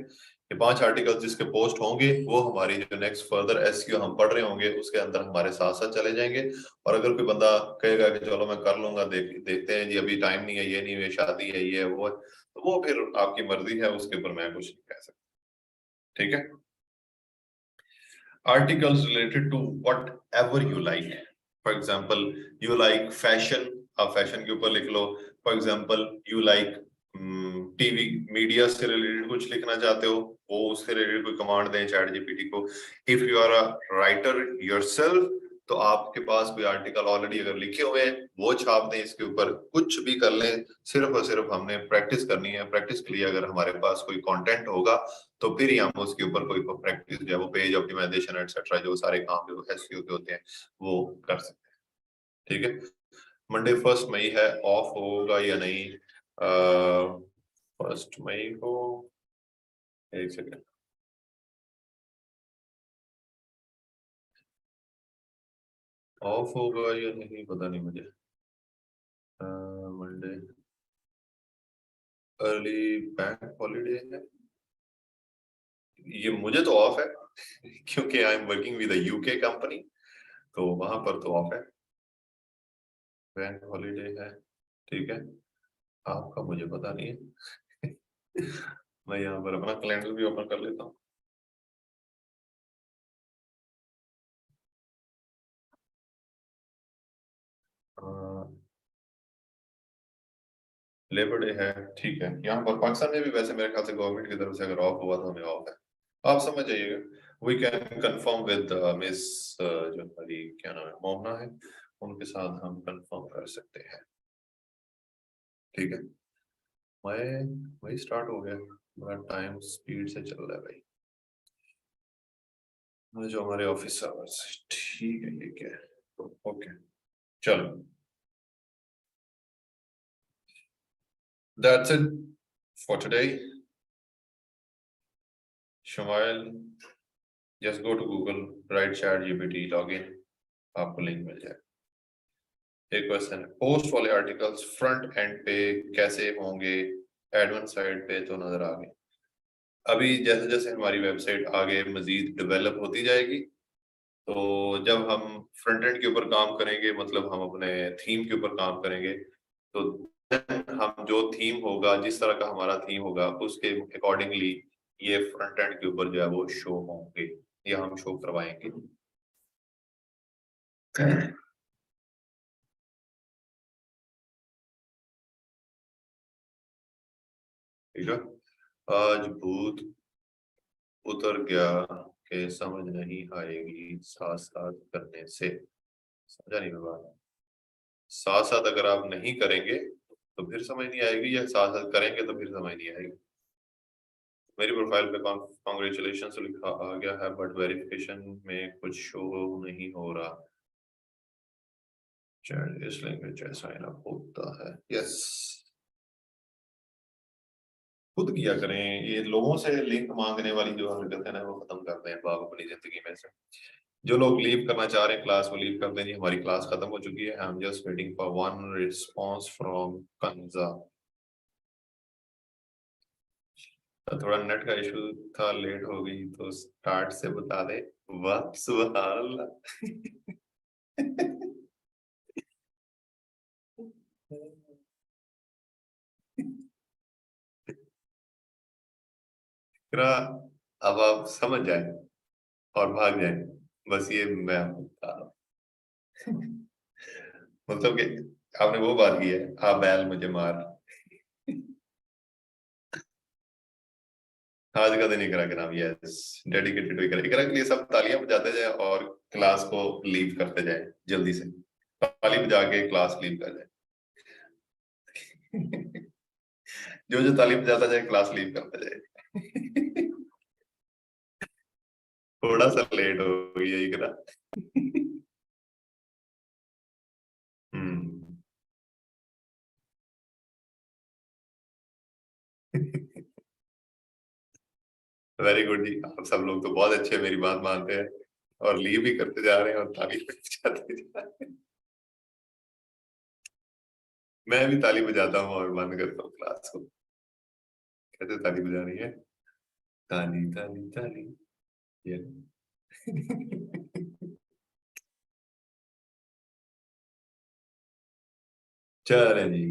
ये 5 आर्टिकल्स जिसके पोस्ट होंगे वो हमारी जो नेक्स्ट फर्दर एसईओ हम पढ़ रहे होंगे उसके अंदर हमारे साथ साथ चले जाएंगे। और अगर कोई बंदा कहेगा कि चलो मैं कर लूंगा, देखते हैं जी, अभी टाइम नहीं है, ये नहीं है, शादी है, ये है, वो है, तो वो फिर आपकी मर्जी है, उसके ऊपर मैं कुछ नहीं कह सकता। ठीक है, articles related to whatever you like. For example you like fashion, आप फैशन के ऊपर लिख लो। For example you like TV media से रिलेटेड कुछ लिखना चाहते हो, वो उससे रिलेटेड कोई कमांड दें चैट जीपीटी को। If you are a writer yourself, तो आपके पास कोई आर्टिकल ऑलरेडी अगर लिखे हुए हैं वो छाप दें, इसके ऊपर कुछ भी कर लें। सिर्फ और सिर्फ हमने प्रैक्टिस करनी है। प्रैक्टिस के लिए अगर हमारे पास कोई कंटेंट होगा तो फिर ही हम उसके ऊपर कोई प्रैक्टिस जो है वो पेज ऑप्टिमाइजेशन एटसेट्रा जो सारे काम जो एसईओ के होते हैं वो कर सकते हैं। ठीक है, मंडे 1 मई है, ऑफ होगा या नहीं? 1 मई को, एक सेकेंड, ऑफ होगा या नहीं पता नहीं मुझे। मंडे अर्ली बैंक हॉलीडे है, ये मुझे तो ऑफ है क्योंकि I am working with UK company, तो वहां पर तो ऑफ है, बैंक हॉलीडे है। ठीक है, आपका मुझे पता नहीं है मैं यहाँ पर अपना कैलेंडर भी ओपन कर लेता हूँ। लेबर डे है, ठीक है। यहाँ पर पाकिस्तान में भी वैसे मेरे ख्याल से गवर्नमेंट की तरफ से अगर ऑफ हुआ तो हमें ऑफ है, आप समझ जाइएगा। We can confirm with miss जो हमारी क्या नाम है, मोहना है, उनके साथ हम कंफर्म कर सकते हैं। ठीक है, मैं वही स्टार्ट हो गया, बड़ा टाइम स्पीड से चल रहा है भाई, जो हमारे ऑफिस आवर्स। ठीक है, ये क्या है, ओके, चलो, that's it for today. Shamail, just go to Google, right chat GPT, log in, आपको लिंक मिल जाए। एक क्वेश्चन है, पोस्ट वाले आर्टिकल्स फ्रंट एंड पे कैसे होंगे? एडमिन साइड पे तो नजर आ गए। अभी जैसे जैसे हमारी वेबसाइट आगे मजीद डेवलप होती जाएगी, तो जब हम फ्रंट एंड के ऊपर काम करेंगे, मतलब हम अपने थीम के ऊपर काम करेंगे, तो हम जो थीम होगा, जिस तरह का हमारा थीम होगा, उसके अकॉर्डिंगली ये फ्रंट एंड के ऊपर जो है वो शो होंगे, या हम शो करवाएंगे। ठीक है, आज भूत उतर गया के समझ नहीं आएगी साथ साथ करने से। समझा नहीं मैं बात? साथ साथ अगर आप नहीं करेंगे तो फिर समझ नहीं आएगी, या साथ साथ करेंगे तो फिर समझ नहीं आएगी। मेरी प्रोफाइल पे कॉन्ग्रेचुलेशन लिखा आ गया है, बट वेरिफिकेशन में कुछ शो नहीं हो रहा। इस लैंग्वेज साइन अप होता है, यस, खुद किया करें। ये लोगों से लिंक मांगने वाली जो हरकत है ना, वो खत्म करते हैं आप अपनी जिंदगी में से। जो लोग लीव करना चाह रहे हैं क्लास, वो लीव कर दें जी, हमारी क्लास खत्म हो चुकी है। I am just waiting for one response from कंजा। थोड़ा नेट का इशू था, लेट हो गई, तो स्टार्ट से बता दे। वाह, सुभान अल्लाह इकरा, अब आप समझ जाए और भाग जाए, बस ये मैं आपको बता रहा हूँ मतलब कि आपने वो बात की है, हाँ बैल मुझे मार। आज का दिन इकरा के नाम, यस, डेडिकेटेड टू इकरा। इकरा के लिए सब तालियां बजाते जाए और क्लास को लीव करते जाए जल्दी से, ताली बजा के क्लास लीव कर जाए। जो जो ताली बजाता जाए क्लास लीव करता जाए। थोड़ा सा लेट हो गई है इकरा। हम्म। वेरी गुड जी, आप सब लोग तो बहुत अच्छे मेरी बात मानते हैं और लीव भी करते जा रहे हैं और ताली बजाते जा रहे हैं। मैं भी ताली बजाता हूँ और बंद करता हूँ क्लास को। कैसे ताली बजा रही है? ताली ताली ताली, ये। चले जी,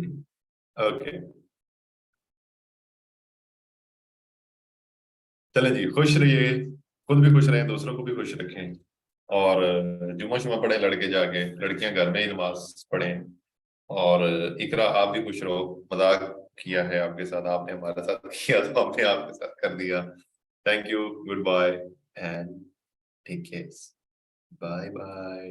ओके। चले जी, खुश रहिए, खुद भी खुश रहें, दूसरों को भी खुश रखें। और जुम्मा शुमा पढ़े लड़के जाके, लड़कियां घर में ही नमाज पढ़ें। और इकरा आप भी खुश रहो, मजाक किया है आपके साथ, आपने हमारे साथ किया तो हमने आपके साथ कर दिया। Thank you, goodbye and take care. Bye bye.